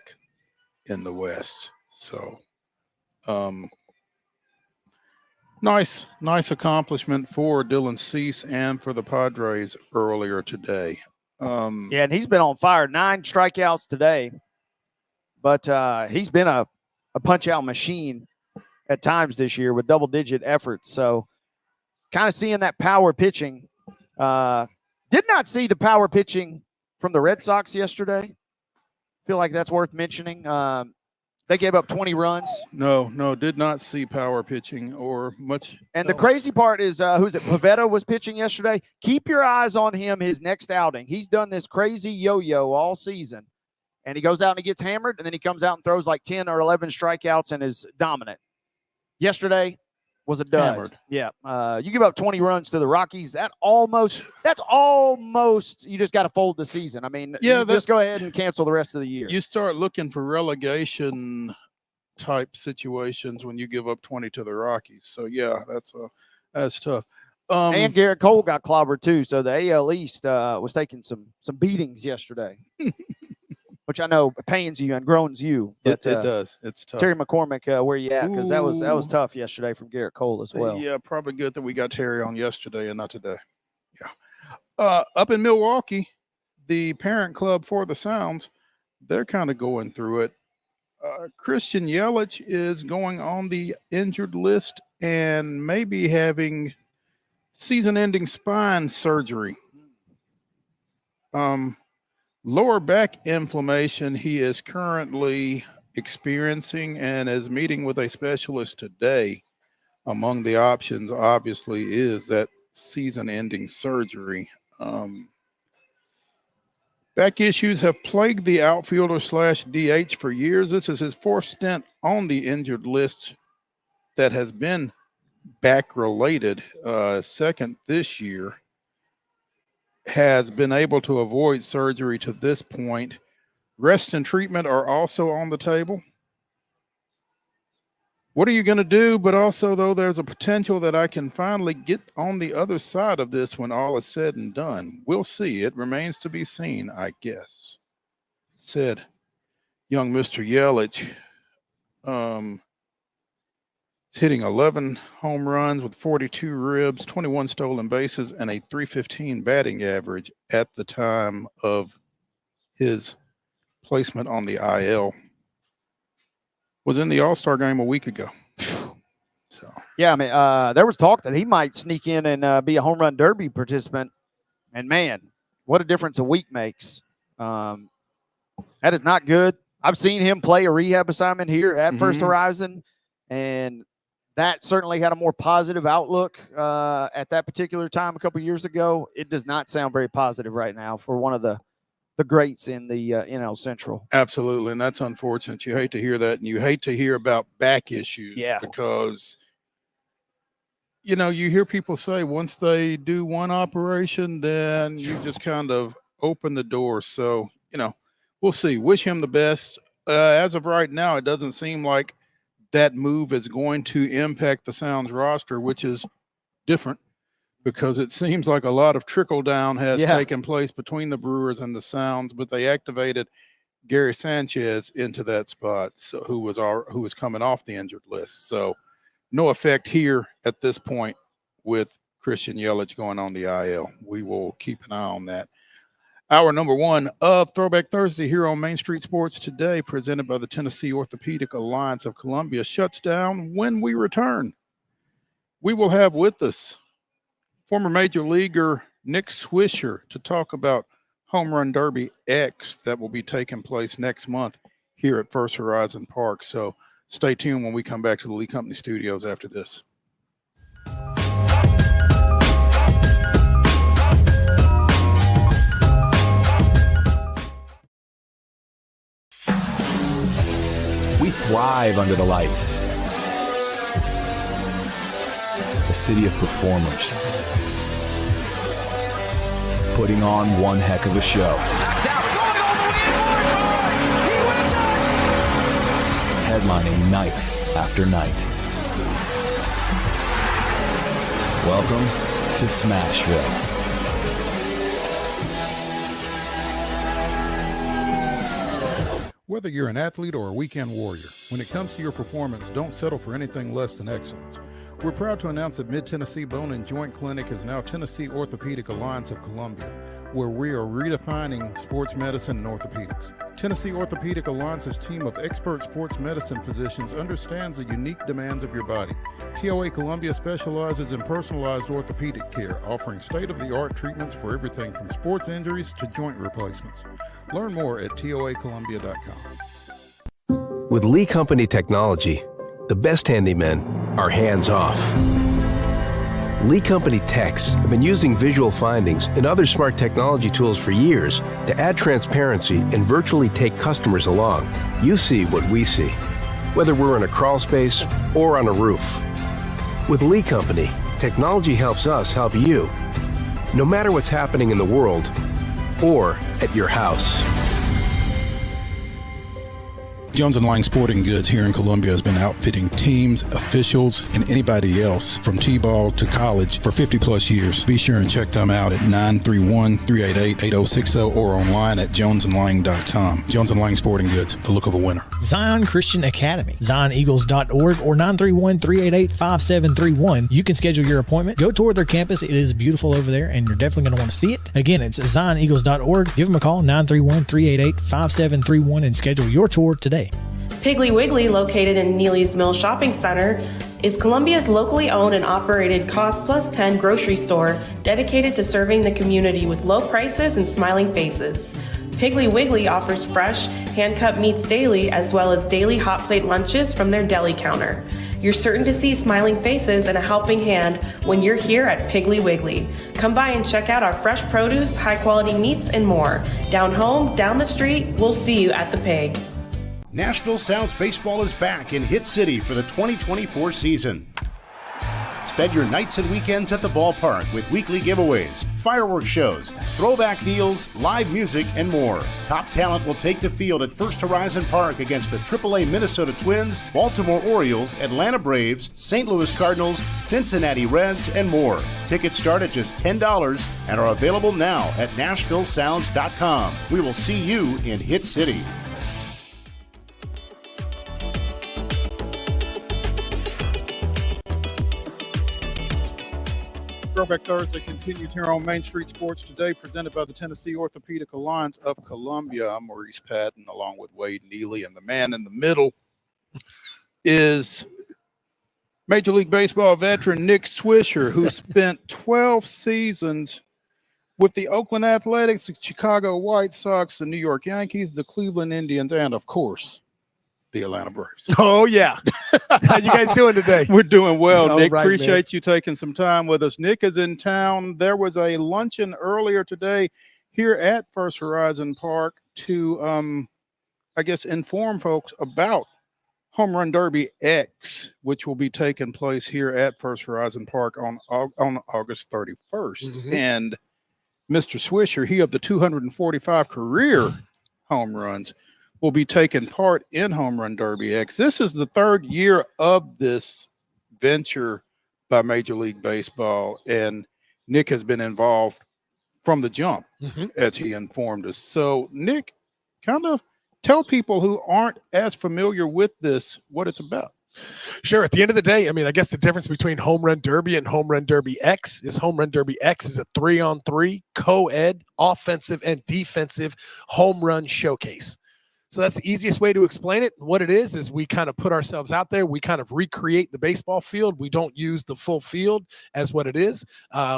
in the West. So nice accomplishment for Dylan Cease and for the Padres earlier today. And he's been on fire. 9 strikeouts today, but he's been a punch-out machine at times this year with double-digit efforts. So kind of seeing that power pitching. Did not see the power pitching from the Red Sox yesterday. Feel like that's worth mentioning. They gave up 20 runs. No, did not see power pitching or much. And the else. crazy part is, who's it? Pavetta was pitching yesterday. Keep your eyes on him his next outing. He's done this crazy yo-yo all season. And he goes out and he gets hammered, and then he comes out and throws like 10 or 11 strikeouts and is dominant. Yesterday was a dud. Hammered. Yeah. You give up 20 runs to the Rockies. That's almost you just got to fold the season. I mean, Yeah, just go ahead and cancel the rest of the year. You start looking for relegation type situations when you give up 20 to the Rockies. So yeah, that's tough. And Garrett Cole got clobbered too. So the AL East was taking some beatings yesterday, which I know pains you and groans you. But, it does. It's tough. Terry McCormick, where you at? Because that was tough yesterday from Garrett Cole as well. Yeah, probably good that we got Terry on yesterday and not today. Yeah. Up in Milwaukee, the parent club for the Sounds, they're kind of going through it. Christian Yelich is going on the injured list and maybe having season-ending spine surgery. Lower back inflammation he is currently experiencing and is meeting with a specialist today. Among the options, obviously, is that season-ending surgery. Back issues have plagued the outfielder / DH for years. This is his fourth stint on the injured list that has been back-related. Second this year. Has been able to avoid surgery to this point. Rest and treatment are also on the table. What are you going to do? But also, though, there's a potential that I can finally get on the other side of this when all is said and done. We'll see. It remains to be seen, I guess. Said young Mr. Yelich. Hitting 11 home runs with 42 ribs, 21 stolen bases, and a .315 batting average at the time of his placement on the IL. Was in the All-Star game a week ago. So yeah, I mean, there was talk that he might sneak in and be a home run derby participant. And man, what a difference a week makes. That is not good. I've seen him play a rehab assignment here at First Horizon, and that certainly had a more positive outlook at that particular time a couple years ago. It does not sound very positive right now for one of the greats in the NL Central. Absolutely, and that's unfortunate. You hate to hear that, and you hate to hear about back issues. Yeah. Because, you know, you hear people say once they do one operation, then you just kind of open the door. So, you know, we'll see. Wish him the best. As of right now, it doesn't seem like that move is going to impact the Sounds roster, which is different because it seems like a lot of trickle down has taken place between the Brewers and the Sounds, but they activated Gary Sanchez into that spot, so who was coming off the injured list. So no effect here at this point with Christian Yelich going on the IL. We will keep an eye on that. Hour number one of Throwback Thursday here on Main Street Sports Today, presented by the Tennessee Orthopedic Alliance of Columbia, shuts down when we return. We will have with us former Major Leaguer Nick Swisher to talk about Home Run Derby X that will be taking place next month here at First Horizon Park. So stay tuned when we come back to the Lee Company Studios after this. We thrive under the lights. A city of performers. Putting on one heck of a show. Headlining night after night. Welcome to Smashville. Whether you're an athlete or a weekend warrior, when it comes to your performance, don't settle for anything less than excellence. We're proud to announce that Mid-Tennessee Bone and Joint Clinic is now Tennessee Orthopedic Alliance of Columbia, where we are redefining sports medicine and orthopedics. Tennessee Orthopedic Alliance's team of expert sports medicine physicians understands the unique demands of your body. TOA Columbia specializes in personalized orthopedic care, offering state-of-the-art treatments for everything from sports injuries to joint replacements. Learn more at toacolumbia.com. With Lee Company technology, the best handymen are hands-off. Lee Company techs have been using visual findings and other smart technology tools for years to add transparency and virtually take customers along. You see what we see, whether we're in a crawl space or on a roof. With Lee Company, technology helps us help you, no matter what's happening in the world or at your house. Jones & Lang Sporting Goods here in Columbia has been outfitting teams, officials, and anybody else from T-ball to college for 50-plus years. Be sure and check them out at 931-388-8060 or online at jonesandlang.com. Jones & Lang Sporting Goods, the look of a winner. Zion Christian Academy, zioneagles.org or 931-388-5731. You can schedule your appointment. Go tour their campus. It is beautiful over there, and you're definitely going to want to see it. Again, it's zioneagles.org. Give them a call, 931-388-5731, and schedule your tour today. Piggly Wiggly, located in Neely's Mill Shopping Center, is Columbia's locally owned and operated Cost Plus 10 grocery store dedicated to serving the community with low prices and smiling faces. Piggly Wiggly offers fresh, hand-cut meats daily, as well as daily hot plate lunches from their deli counter. You're certain to see smiling faces and a helping hand when you're here at Piggly Wiggly. Come by and check out our fresh produce, high-quality meats, and more. Down home, down the street, we'll see you at the Pig. Nashville Sounds Baseball is back in Hit City for the 2024 season. Spend your nights and weekends at the ballpark with weekly giveaways, fireworks shows, throwback deals, live music, and more. Top talent will take the field at First Horizon Park against the AAA Minnesota Twins, Baltimore Orioles, Atlanta Braves, St. Louis Cardinals, Cincinnati Reds, and more. Tickets start at just $10 and are available now at NashvilleSounds.com. We will see you in Hit City. Throwback Thursday continues here on Main Street Sports Today, presented by the Tennessee Orthopedic Alliance of Columbia. I'm Maurice Patton, along with Wade Neely, and the man in the middle is Major League Baseball veteran Nick Swisher, who spent 12 seasons with the Oakland Athletics, the Chicago White Sox, the New York Yankees, the Cleveland Indians, and, of course, the Atlanta Braves. Oh, yeah. How you guys doing today? We're doing well, All Nick. right, Appreciate you taking some time with us. Nick is in town. There was a luncheon earlier today here at First Horizon Park to, I guess, inform folks about Home Run Derby X, which will be taking place here at First Horizon Park on August 31st. Mm-hmm. And Mr. Swisher, he of the 245 career home runs, will be taking part in Home Run Derby X. This is the third year of this venture by Major League Baseball, and Nick has been involved from the jump, as he informed us. So, Nick, kind of tell people who aren't as familiar with this what it's about. Sure. At the end of the day, I mean, I guess the difference between Home Run Derby and Home Run Derby X is Home Run Derby X is a 3-on-3 co-ed offensive and defensive home run showcase. So that's the easiest way to explain it. What it is we kind of put ourselves out there. We kind of recreate the baseball field. We don't use the full field as what it is.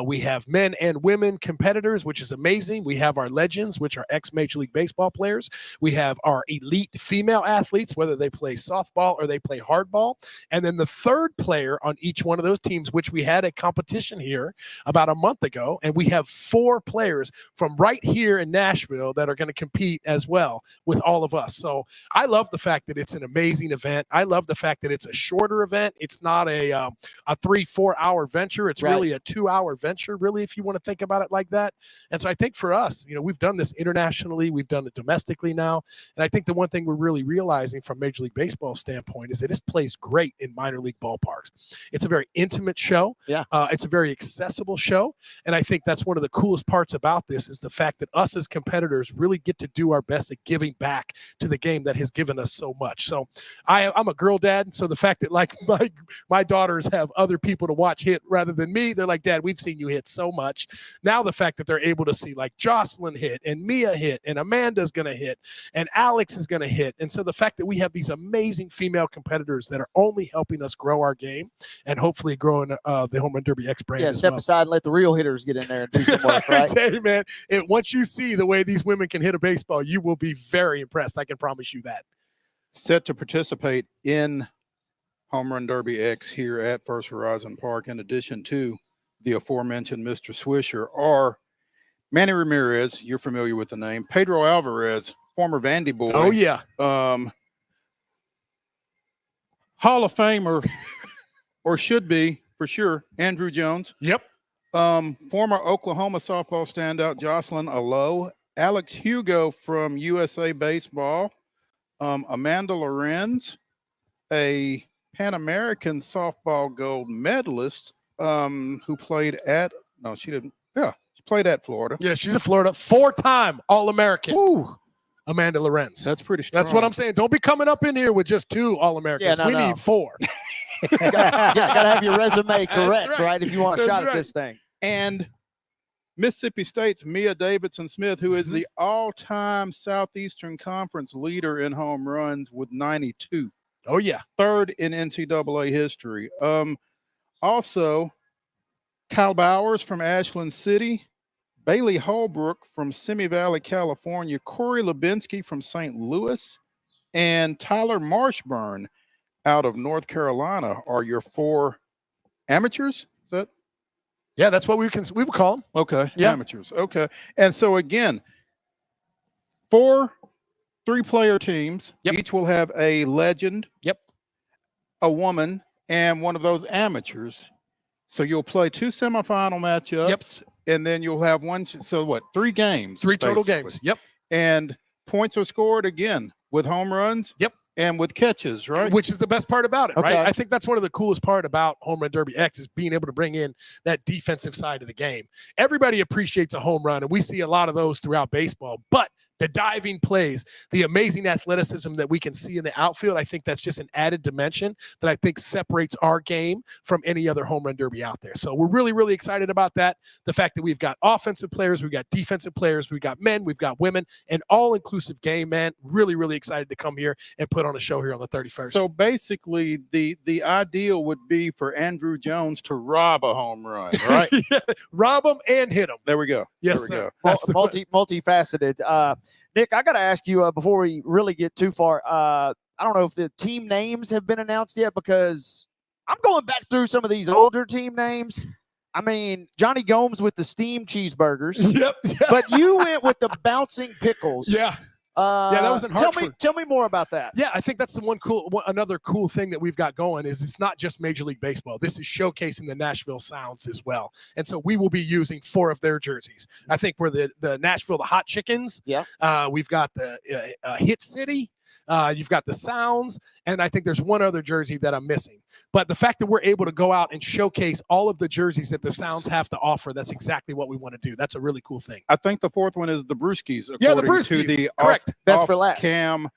We have men and women competitors, which is amazing. We have our legends, which are ex-Major League Baseball players. We have our elite female athletes, whether they play softball or they play hardball. And then the third player on each one of those teams, which we had a competition here about a month ago. And we have 4 players from right here in Nashville that are going to compete as well with all of us. So I love the fact that it's an amazing event. I love the fact that it's a shorter event. It's not a 3-4 hour venture. It's really a 2-hour venture, really, if you want to think about it like that. And so I think for us, you know, we've done this internationally. We've done it domestically now. And I think the one thing we're really realizing from Major League Baseball standpoint is that this plays great in minor league ballparks. It's a very intimate show. Yeah. It's a very accessible show. And I think that's one of the coolest parts about this is the fact that us as competitors really get to do our best at giving back to the game that has given us so much. So I'm a girl dad. So the fact that like my daughters have other people to watch hit rather than me, they're like, Dad, we've seen you hit so much. Now the fact that they're able to see like Jocelyn hit and Mia hit and Amanda's going to hit and Alex is going to hit. And so the fact that we have these amazing female competitors that are only helping us grow our game and hopefully growing the Home Run Derby X brand as step well. aside and let the real hitters get in there and do some work, I right? tell you, man, once you see the way these women can hit a baseball, you will be very impressed. I can promise you that. set to participate in Home Run Derby X here at First Horizon Park, in addition to the aforementioned Mr. Swisher, are Manny Ramirez, you're familiar with the name, Pedro Alvarez, former Vandy boy. Oh, yeah. Hall of Famer, or should be for sure, Andrew Jones. Yep. Former Oklahoma softball standout Jocelyn Alo, Alex Hugo from USA Baseball, Amanda Lorenz, a Pan American softball gold medalist who played at, no, she didn't, yeah, she played at Florida. Yeah, she's a Florida 4-time All-American. Woo. Amanda Lorenz. That's pretty strong. That's what I'm saying. Don't be coming up in here with just 2 All-Americans. Yeah, no, we need 4. you gotta have your resume correct, right? If you want a shot at this thing. And Mississippi State's Mia Davidson-Smith, who is the all-time Southeastern Conference leader in home runs with 92. Oh, yeah. Third in NCAA history. Also, Kyle Bowers from Ashland City, Bailey Holbrook from Simi Valley, California, Corey Lubinsky from St. Louis, and Tyler Marshburn out of North Carolina are your 4 amateurs. Is that? Yeah, that's what we would call them. Okay, yeah. Amateurs. Okay. And so again, 4 3-player teams. Yep. Each will have a legend, yep, a woman, and one of those amateurs. So you'll play 2 semifinal matchups, yep, and then you'll have one. So what? 3 games. 3 total games. Yep. And points are scored again with home runs. Yep. And with catches, right? Which is the best part about it, Okay. right? I think that's one of the coolest part about Home Run Derby X is being able to bring in that defensive side of the game. Everybody appreciates a home run, and we see a lot of those throughout baseball, but the diving plays, the amazing athleticism that we can see in the outfield, I think that's just an added dimension that I think separates our game from any other home run derby out there. So we're really, really excited about that. The fact that we've got offensive players, we've got defensive players, we've got men, we've got women, an all-inclusive game, man. Really, really excited to come here and put on a show here on the 31st. So basically, the ideal would be for Andrew Jones to rob a home run, right? Yeah, rob them and hit them. There we go. Yes, there we sir. go. Multifaceted. Nick, I got to ask you before we really get too far. I don't know if the team names have been announced yet, because I'm going back through some of these older team names. I mean, Johnny Gomes with the steamed cheeseburgers. Yep. But you went with the bouncing pickles. Yeah. Yeah, that was in Hartford. Tell me more about that. Yeah, I think that's the another cool thing that we've got going is it's not just Major League Baseball. This is showcasing the Nashville Sounds as well. And so we will be using 4 of their jerseys. I think we're the Nashville, the Hot Chickens. Yeah. We've got the Hit City. You've got the Sounds, and I think there's one other jersey that I'm missing. But the fact that we're able to go out and showcase all of the jerseys that the Sounds have to offer, that's exactly what we want to do. That's a really cool thing. I think the 4th one is the Brewskis. Yeah, the according Brewskis. to the Correct. Best for last. Cam.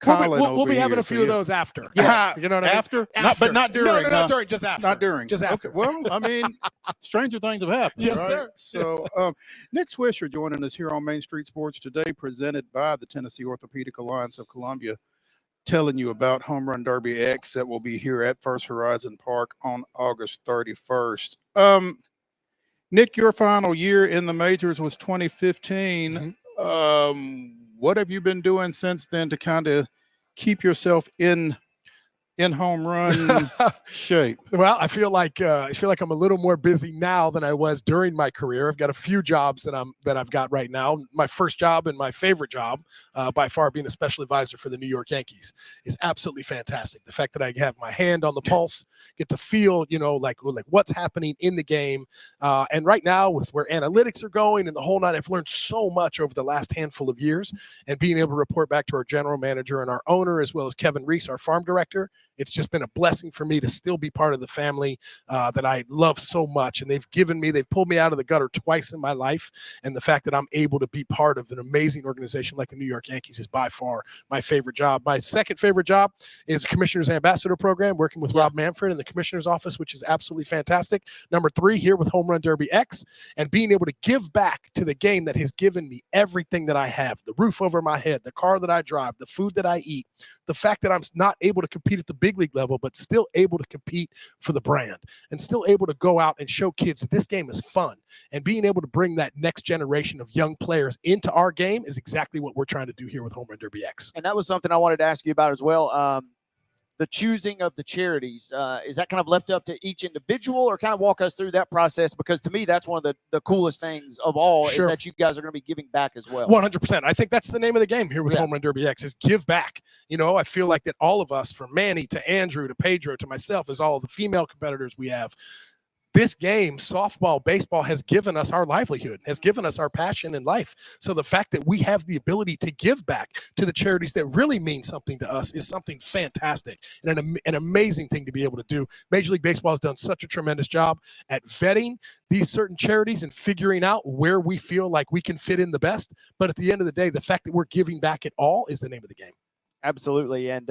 We'll be having a few of those after. Yes. You know what I mean? After? After. But not during. No, not during, just after. Not during. Just after. Okay. Well, I mean, stranger things have happened. Yes, right? sir. So, Nick Swisher joining us here on Main Street Sports today, presented by the Tennessee Orthopedic Alliance of Columbia, telling you about Home Run Derby X that will be here at First Horizon Park on August 31st. Nick, your final year in the majors was 2015. Mm-hmm. What have you been doing since then to kind of keep yourself in home run shape? Well, I feel like I'm a little more busy now than I was during my career. I've got a few jobs that I've got right now. My first job and my favorite job, by far, being a special advisor for the New York Yankees, is absolutely fantastic. The fact that I have my hand on the pulse, get to feel, like what's happening in the game, and right now with where analytics are going and the whole night, I've learned so much over the last handful of years, and being able to report back to our general manager and our owner, as well as Kevin Reese, our farm director. It's just been a blessing for me to still be part of the family that I love so much. And they've pulled me out of the gutter twice in my life. And the fact that I'm able to be part of an amazing organization like the New York Yankees is by far my favorite job. My second favorite job is the Commissioner's Ambassador Program, working with Rob Manfred in the Commissioner's office, which is absolutely fantastic. Number 3, here with Home Run Derby X, and being able to give back to the game that has given me everything that I have, the roof over my head, the car that I drive, the food that I eat, the fact that I'm not able to compete at the big league level, but still able to compete for the brand and still able to go out and show kids that this game is fun. And being able to bring that next generation of young players into our game is exactly what we're trying to do here with Home Run Derby X. And that was something I wanted to ask you about as well. The choosing of the charities, is that kind of left up to each individual, or kind of walk us through that process? Because to me, that's one of the coolest things of all is that you guys are going to be giving back as well. 100%. I think that's the name of the game here with Home Run Derby X is give back. You know, I feel like that all of us, from Manny to Andrew to Pedro to myself, as all of the female competitors we have, this game, softball, baseball, has given us our livelihood, has given us our passion in life. So the fact that we have the ability to give back to the charities that really mean something to us is something fantastic and an amazing thing to be able to do. Major League Baseball has done such a tremendous job at vetting these certain charities and figuring out where we feel like we can fit in the best. But at the end of the day, the fact that we're giving back at all is the name of the game. Absolutely. And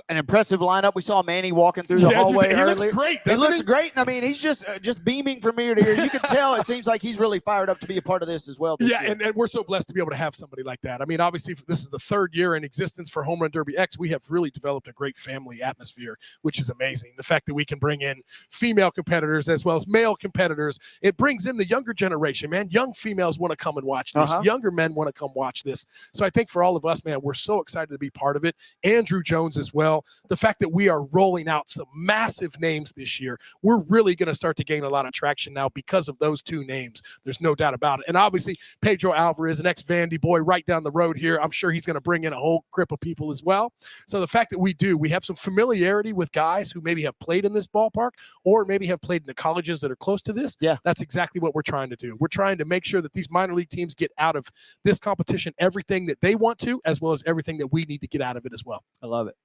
an impressive lineup. We saw Manny walking through the hallway earlier. Looks great. He looks great. And I mean, he's just beaming from ear to ear. You can tell it seems like he's really fired up to be a part of this as well. Yeah, and we're so blessed to be able to have somebody like that. I mean, obviously, this is the third year in existence for Home Run Derby X. We have really developed a great family atmosphere, which is amazing. The fact that we can bring in female competitors as well as male competitors, it brings in the younger generation, man. Young females want to come and watch this. Younger men want to come watch this. So I think for all of us, man, we're so excited to be part of it. Andrew Jones as well. The fact that we are rolling out some massive names this year, we're really going to start to gain a lot of traction now because of those two names. There's no doubt about it. And obviously, Pedro Alvarez, an ex-Vandy boy right down the road here, I'm sure he's going to bring in a whole grip of people as well. So the fact that we have some familiarity with guys who maybe have played in this ballpark or maybe have played in the colleges that are close to this, that's exactly what we're trying to do. We're trying to make sure that these minor league teams get out of this competition everything that they want to, as well as everything that we need to get out of it as well. I love it.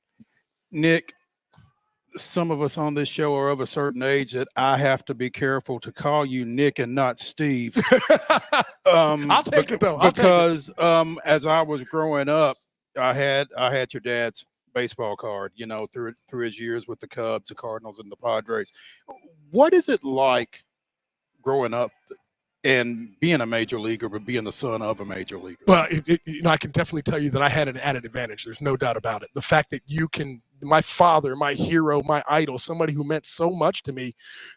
Nick, some of us on this show are of a certain age that I have to be careful to call you Nick and not Steve. I'll take it though. Because as I was growing up, I had your dad's baseball card, you know, through his years with the Cubs, the Cardinals, and the Padres. What is it like growing up and being a major leaguer, but being the son of a major leaguer? Well, I can definitely tell you that I had an added advantage. There's no doubt about it. The fact that my father, my hero, my idol, somebody who meant so much to me,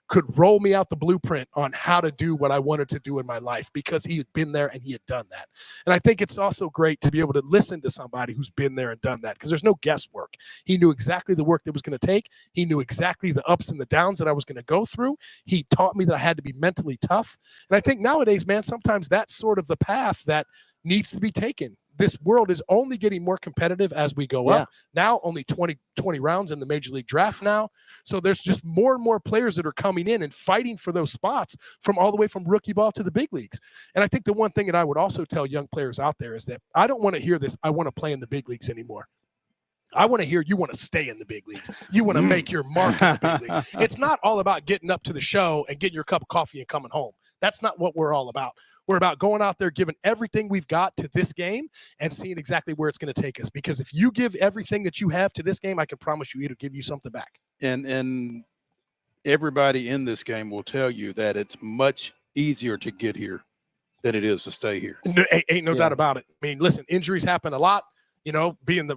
could roll me out the blueprint on how to do what I wanted to do in my life because he had been there and he had done that. And I think it's also great to be able to listen to somebody who's been there and done that because there's no guesswork. He knew exactly the work that was going to take. He knew exactly the ups and the downs that I was going to go through. He taught me that I had to be mentally tough. And I think nowadays, man, sometimes that's sort of the path that needs to be taken. This world is only getting more competitive as we go up. Now only 20 rounds in the Major League Draft now. So there's just more and more players that are coming in and fighting for those spots from all the way from rookie ball to the big leagues. And I think the one thing that I would also tell young players out there is that I don't want to hear this, I want to play in the big leagues anymore. I want to hear you want to stay in the big leagues. You want to make your mark in the big leagues. It's not all about getting up to the show and getting your cup of coffee and coming home. That's not what we're all about. We're about going out there, giving everything we've got to this game and seeing exactly where it's going to take us. Because if you give everything that you have to this game, I can promise you it'll give you something back. And everybody in this game will tell you that it's much easier to get here than it is to stay here. Ain't no doubt about it. I mean, listen, injuries happen a lot. You know, being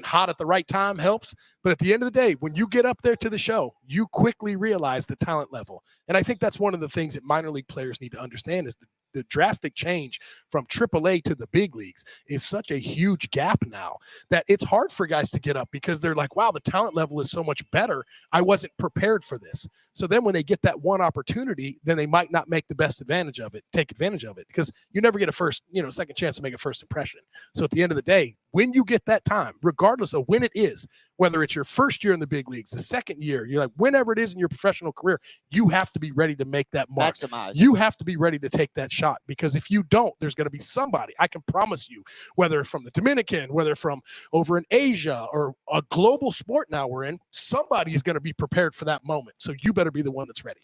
hot at the right time helps. But at the end of the day, when you get up there to the show, you quickly realize the talent level. And I think that's one of the things that minor league players need to understand is the drastic change from AAA to the big leagues is such a huge gap now that it's hard for guys to get up because they're like, wow, the talent level is so much better. I wasn't prepared for this. So then when they get that one opportunity, then they might not make the best advantage of it, take advantage of it because you never get a second chance to make a first impression. So at the end of the day, when you get that time, regardless of when it is, whether it's your first year in the big leagues, the second year, you're like, whenever it is in your professional career, you have to be ready to make that mark. Maximize. You have to be ready to take that shot because if you don't, there's going to be somebody, I can promise you, whether from the Dominican, whether from over in Asia or a global sport now we're in, somebody is going to be prepared for that moment. So you better be the one that's ready.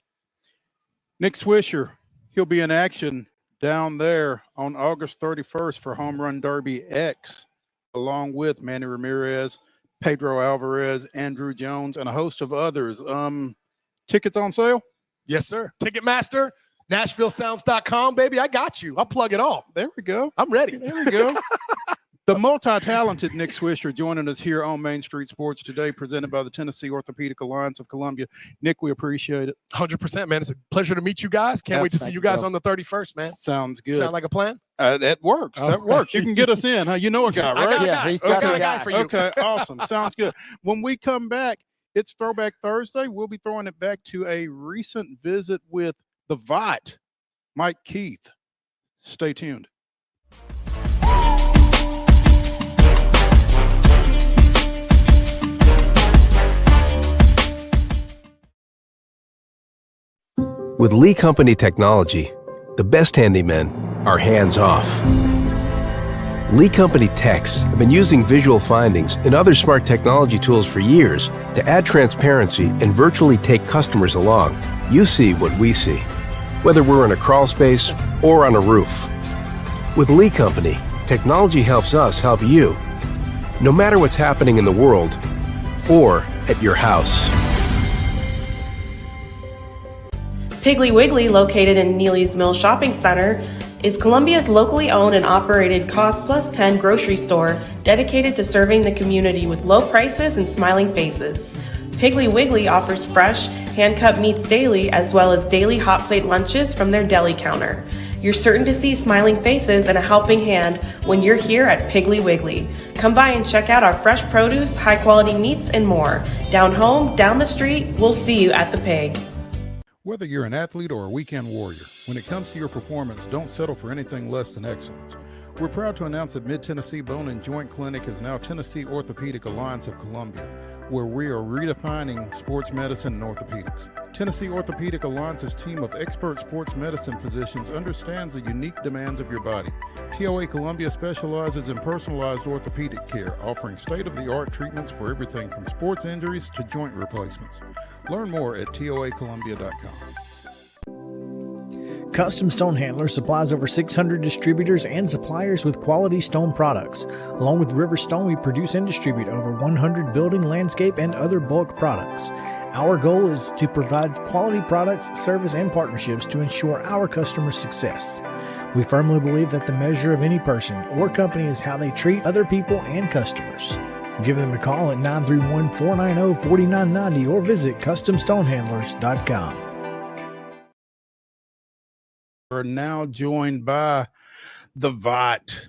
Nick Swisher, he'll be in action down there on August 31st for Home Run Derby X, along with Manny Ramirez, Pedro Alvarez, Andrew Jones, and a host of others. Tickets on sale? Yes, sir. Ticketmaster, NashvilleSounds.com, baby. I got you. I'll plug it all. There we go. I'm ready. There we go. The multi-talented Nick Swisher joining us here on Main Street Sports today, presented by the Tennessee Orthopedic Alliance of Columbia. Nick, we appreciate it. 100%, man. It's a pleasure to meet you guys. Can't wait to see you guys on the 31st, man. Sounds good. Sound like a plan? That works. That works. You can get us in. Huh? You know a guy, right? He's got a guy for you. Okay, awesome. Sounds good. When we come back, it's Throwback Thursday. We'll be throwing it back to a recent visit with the VOT, Mike Keith. Stay tuned. With Lee Company technology, the best handymen are hands-off. Lee Company techs have been using visual findings and other smart technology tools for years to add transparency and virtually take customers along. You see what we see, whether we're in a crawl space or on a roof. With Lee Company, technology helps us help you, no matter what's happening in the world or at your house. Piggly Wiggly, located in Neely's Mill Shopping Center, is Columbia's locally owned and operated Cost Plus 10 grocery store dedicated to serving the community with low prices and smiling faces. Piggly Wiggly offers fresh, hand-cut meats daily as well as daily hot plate lunches from their deli counter. You're certain to see smiling faces and a helping hand when you're here at Piggly Wiggly. Come by and check out our fresh produce, high-quality meats, and more. Down home, down the street, we'll see you at the Pig. Whether you're an athlete or a weekend warrior, when it comes to your performance, don't settle for anything less than excellence. We're proud to announce that Mid-Tennessee Bone and Joint Clinic is now Tennessee Orthopedic Alliance of Columbia, where we are redefining sports medicine and orthopedics. Tennessee Orthopedic Alliance's team of expert sports medicine physicians understands the unique demands of your body. TOA Columbia specializes in personalized orthopedic care, offering state-of-the-art treatments for everything from sports injuries to joint replacements. Learn more at toacolumbia.com. Custom Stone Handler supplies over 600 distributors and suppliers with quality stone products. Along with River Stone, we produce and distribute over 100 building, landscape, and other bulk products. Our goal is to provide quality products, service, and partnerships to ensure our customers' success. We firmly believe that the measure of any person or company is how they treat other people and customers. Give them a call at 931-490-4990 or visit CustomStonehandlers.com. We're now joined by the VOT,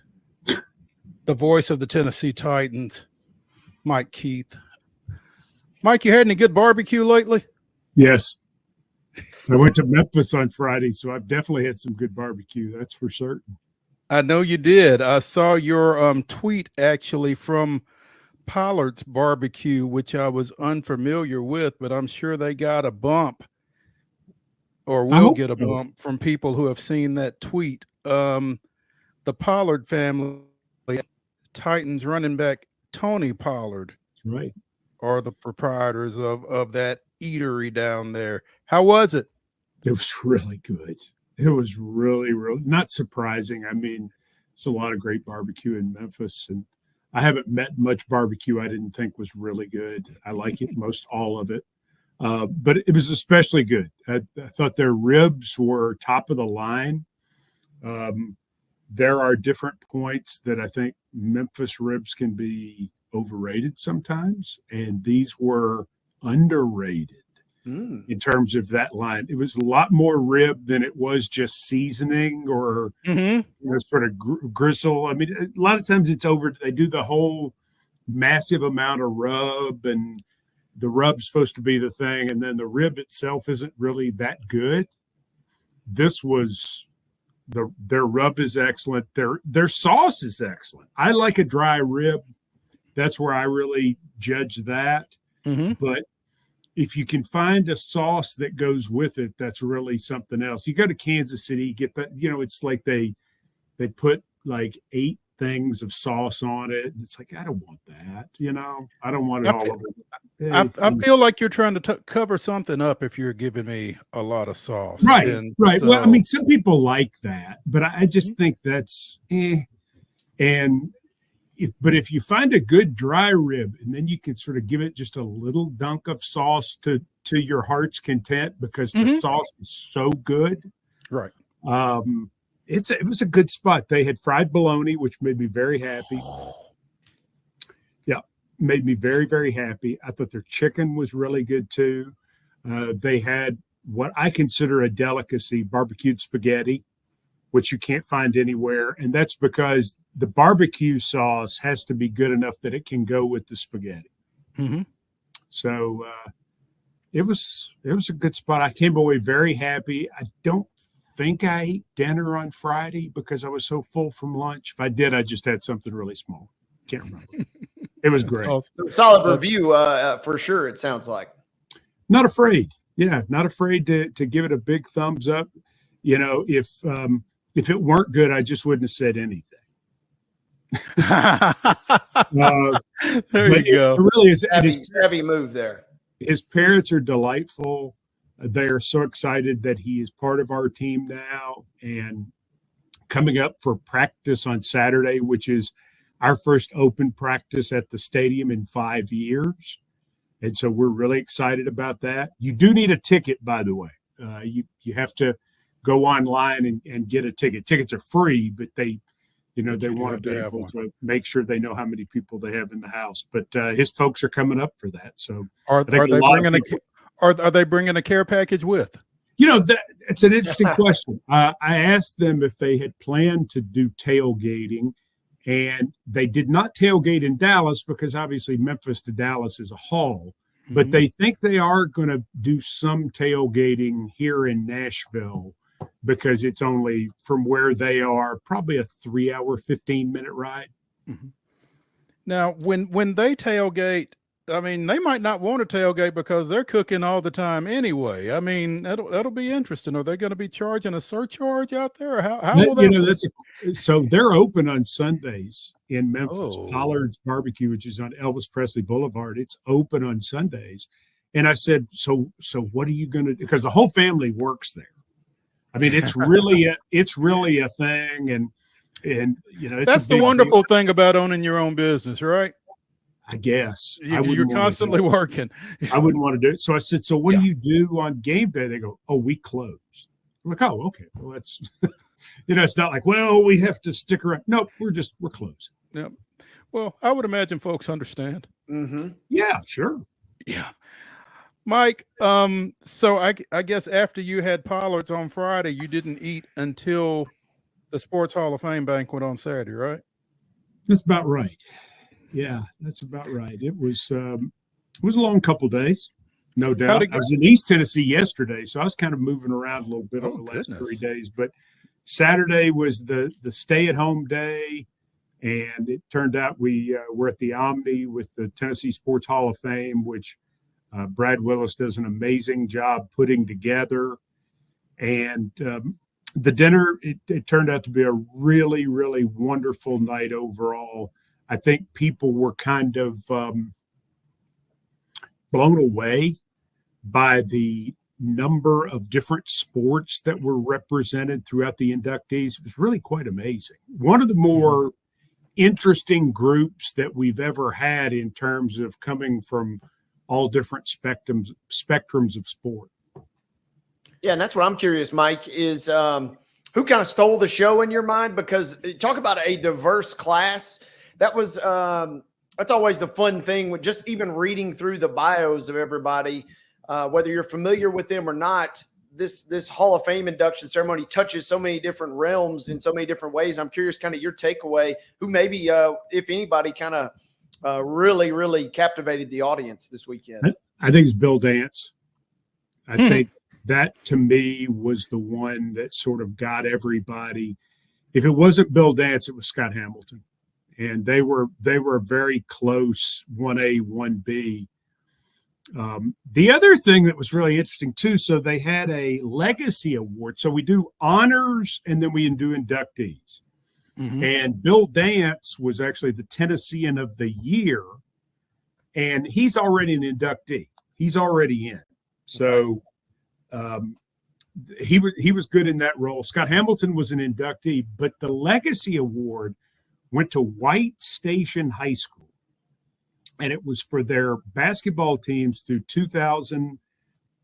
the voice of the Tennessee Titans, Mike Keith. Mike, you had any good barbecue lately? Yes. I went to Memphis on Friday, so I've definitely had some good barbecue. That's for certain. I know you did. I saw your tweet actually from Pollard's Barbecue, which I was unfamiliar with, but I'm sure they got a bump or will get a bump from people who have seen that tweet. The Pollard family, Titans running back Tony Pollard, that's right, are the proprietors of that eatery down there. How was it? It was really good. It was really, really not surprising. I mean, it's a lot of great barbecue in Memphis, and I haven't met much barbecue I didn't think was really good. I like it, most all of it. But it was especially good. I thought their ribs were top of the line. There are different points that I think Memphis ribs can be overrated sometimes, and these were underrated in terms of that line. It was a lot more rib than it was just seasoning or sort of gristle. I mean, a lot of times it's over. They do the whole massive amount of rub, and the rub's supposed to be the thing, and then the rib itself isn't really that good. This was their rub is excellent. Their sauce is excellent. I like a dry rib. That's where I really judge that. But if you can find a sauce that goes with it, that's really something else. You go to Kansas City, get that, it's like they put like 8 things of sauce on it. It's like, I don't want that, I don't want it all over. I feel like you're trying to cover something up if you're giving me a lot of sauce. Right, right. So, well, I mean, some people like that, but I just think that's And if you find a good dry rib, and then you can sort of give it just a little dunk of sauce to your heart's content, because the sauce is so good. Right. it was a good spot. They had fried bologna, which made me very happy. Yeah, made me very, very happy. I thought their chicken was really good too. They had what I consider a delicacy, barbecued spaghetti, which you can't find anywhere. And that's because the barbecue sauce has to be good enough that it can go with the spaghetti. Mm-hmm. So it was a good spot. I came away very happy. I don't think I ate dinner on Friday because I was so full from lunch. If I did, I just had something really small. Can't remember. It was great. Awesome. Solid review for sure, it sounds like. Not afraid. Yeah, not afraid to give it a big thumbs up. You know, if it weren't good, I just wouldn't have said anything. There you go. It really is heavy move there. His parents are delightful. They are so excited that he is part of our team now and coming up for practice on Saturday, which is our first open practice at the stadium in 5 years. And so we're really excited about that. You do need a ticket, by the way. You have to go online and get a ticket. Tickets are free, but they want to be able to make sure they know how many people they have in the house. But his folks are coming up for that. So are they bringing a care package with? You know, it's an interesting question. I asked them if they had planned to do tailgating, and they did not tailgate in Dallas because obviously Memphis to Dallas is a haul. Mm-hmm. But they think they are going to do some tailgating here in Nashville because it's only from where they are probably a 3-hour, 15-minute ride. Mm-hmm. Now, when they tailgate, I mean, they might not want to tailgate because they're cooking all the time anyway. I mean, that'll be interesting. Are they going to be charging a surcharge out there? Or how will that? So they're open on Sundays in Memphis. Pollard's Barbecue, which is on Elvis Presley Boulevard, it's open on Sundays. And I said, so what are you going to do? Because the whole family works there. I mean, it's really a thing, and you know, that's the wonderful thing about owning your own business, right? I guess you're constantly working. I wouldn't want to do it. So I said, so what do you do on game day? They go, oh, we close. I'm like, oh, okay. Well, that's, it's not like, well, we have to stick around. Nope, we're closed. Yep. Well, I would imagine folks understand. Mm-hmm. Yeah, sure. Yeah. Mike, so I guess after you had Pollard's on Friday, you didn't eat until the Sports Hall of Fame banquet on Saturday, right? That's about right. Yeah, that's about right. It was a long couple of days, no doubt. I was in East Tennessee yesterday, so I was kind of moving around a little bit over the last 3 days. But Saturday was the stay-at-home day, and it turned out we were at the Omni with the Tennessee Sports Hall of Fame, which Brad Willis does an amazing job putting together. And the dinner, it turned out to be a really, really wonderful night overall. I think people were kind of blown away by the number of different sports that were represented throughout the inductees. It was really quite amazing. One of the more interesting groups that we've ever had in terms of coming from all different spectrums of sport. Yeah, and that's what I'm curious, Mike, is who kind of stole the show in your mind? Because talk about a diverse class. That was that's always the fun thing with just even reading through the bios of everybody, whether you're familiar with them or not. This Hall of Fame induction ceremony touches so many different realms in so many different ways. I'm curious, kind of your takeaway. Who maybe, if anybody, kind of really, really captivated the audience this weekend? I think it's Bill Dance. I think that to me was the one that sort of got everybody. If it wasn't Bill Dance, it was Scott Hamilton. And they were very close, 1A, 1B. The other thing that was really interesting too, so they had a legacy award. So we do honors and then we do inductees. Mm-hmm. And Bill Dance was actually the Tennessean of the year, and he's already an inductee. He's already in. So he was good in that role. Scott Hamilton was an inductee, but the legacy award went to White Station High School, and it was for their basketball teams through 2000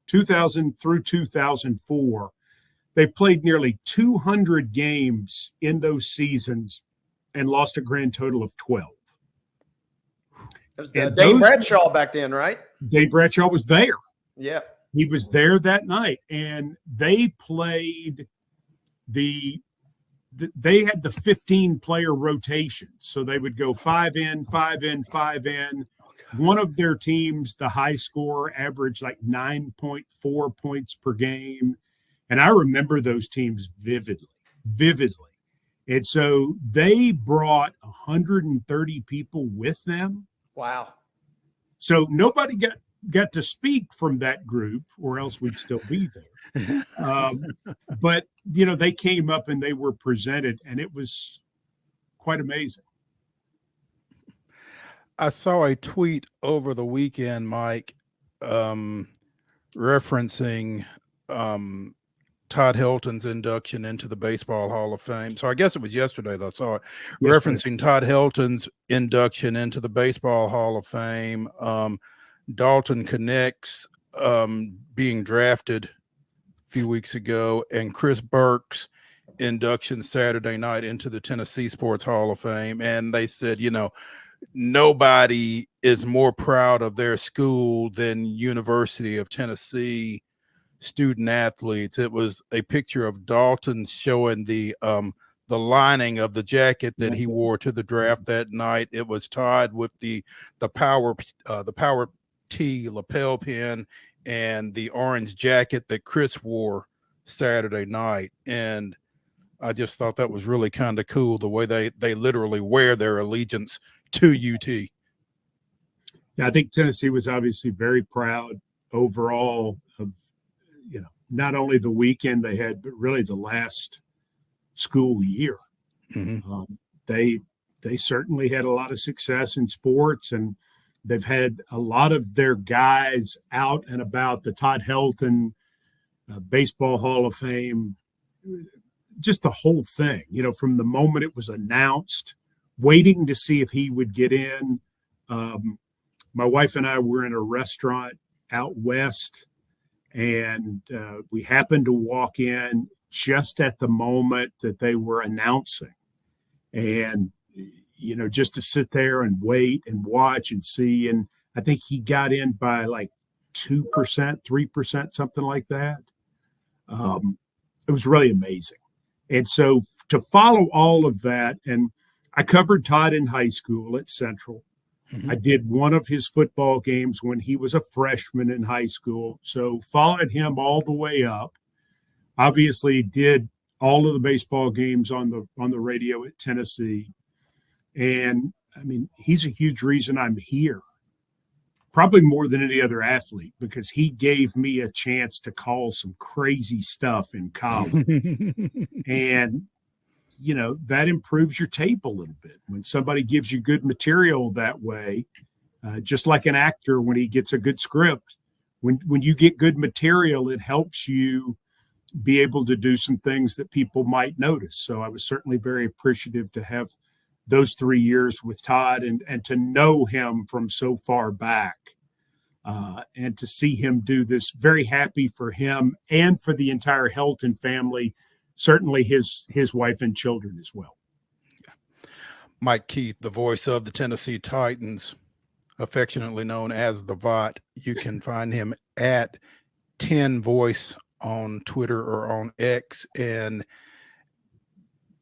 through 2004. They played nearly 200 games in those seasons and lost a grand total of 12. It was Dave Bradshaw back then, right? Dave Bradshaw was there. Yeah. He was there that night, and they played they had the 15-player rotation. So they would go 5 in, 5 in, 5 in. One of their teams, the high score, averaged like 9.4 points per game. And I remember those teams vividly. And so they brought 130 people with them. Wow. So nobody got to speak from that group, or else we'd still be there. But, they came up and they were presented, and it was quite amazing. I saw a tweet over the weekend, Mike, referencing Todd Helton's induction into the Baseball Hall of Fame. So I guess it was yesterday that I saw it, referencing Todd Helton's induction into the Baseball Hall of Fame. Dalton Connect's being drafted a few weeks ago, and Chris Burke's induction Saturday night into the Tennessee Sports Hall of Fame. And they said, nobody is more proud of their school than University of Tennessee student athletes. It was a picture of Dalton showing the lining of the jacket that he wore to the draft that night. It was Todd with the power T lapel pin and the orange jacket that Chris wore Saturday night. And I just thought that was really kind of cool, the way they literally wear their allegiance to UT. Yeah, I think Tennessee was obviously very proud overall of, not only the weekend they had, but really the last school year. Mm-hmm. They certainly had a lot of success in sports, and they've had a lot of their guys out and about. The Todd Helton Baseball Hall of Fame, just the whole thing, from the moment it was announced, waiting to see if he would get in. My wife and I were in a restaurant out west, and we happened to walk in just at the moment that they were announcing. And, just to sit there and wait and watch and see. And I think he got in by like 2%, 3%, something like that. It was really amazing. And so to follow all of that, and I covered Todd in high school at Central. Mm-hmm. I did one of his football games when he was a freshman in high school. So followed him all the way up. Obviously did all of the baseball games on the radio at Tennessee. And I mean, he's a huge reason I'm here, probably more than any other athlete, because he gave me a chance to call some crazy stuff in college. And that improves your tape a little bit when somebody gives you good material that way. Just like an actor, when he gets a good script, when you get good material, it helps you be able to do some things that people might notice. So I was certainly very appreciative to have those 3 years with Todd and to know him from so far back, and to see him do this. Very happy for him and for the entire Helton family. Certainly his wife and children as well. Mike Keith, the voice of the Tennessee Titans, affectionately known as the VOT. You can find him at 10 Voice on Twitter or on X. And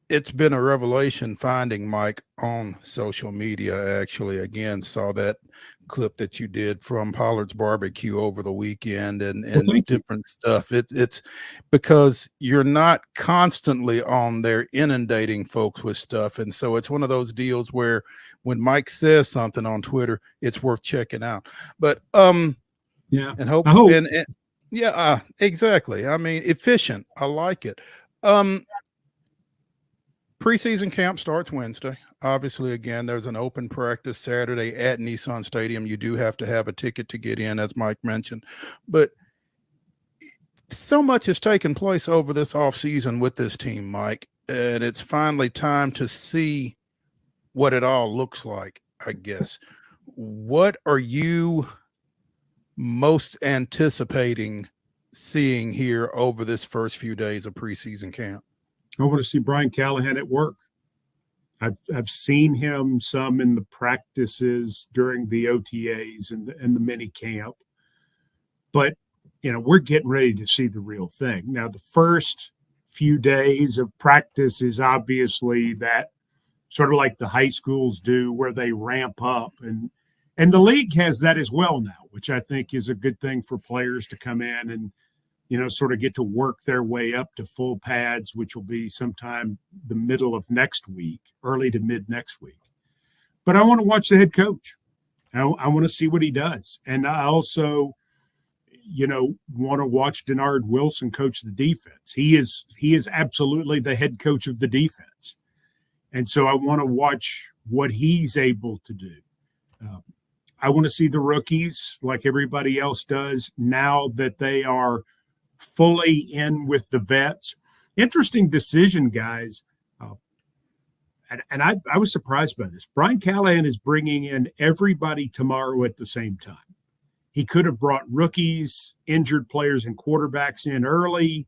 it's been a revelation finding Mike on social media. Actually, again, saw that clip that you did from Pollard's Barbecue over the weekend and different stuff. It's because you're not constantly on there inundating folks with stuff. And so it's one of those deals where when Mike says something on Twitter, it's worth checking out. But yeah, and hope and yeah, exactly. I mean, efficient. I like it. Preseason camp starts Wednesday. Obviously, again, there's an open practice Saturday at Nissan Stadium. You do have to have a ticket to get in, as Mike mentioned. But so much has taken place over this offseason with this team, Mike, and it's finally time to see what it all looks like, I guess. What are you most anticipating seeing here over this first few days of preseason camp? I want to see Brian Callahan at work. I've seen him some in the practices during the OTAs and the mini camp, but we're getting ready to see the real thing. Now, the first few days of practice is obviously that sort of like the high schools do, where they ramp up, and the league has that as well now, which I think is a good thing for players to come in and sort of get to work their way up to full pads, which will be sometime the middle of next week, early to mid next week. But I want to watch the head coach. I want to see what he does. And I also, want to watch Denard Wilson coach the defense. He is absolutely the head coach of the defense. And so I want to watch what he's able to do. I want to see the rookies like everybody else does now that they are fully in with the vets. Interesting decision, guys. And I was surprised by this. Brian Callahan is bringing in everybody tomorrow at the same time. He could have brought rookies, injured players, and quarterbacks in early.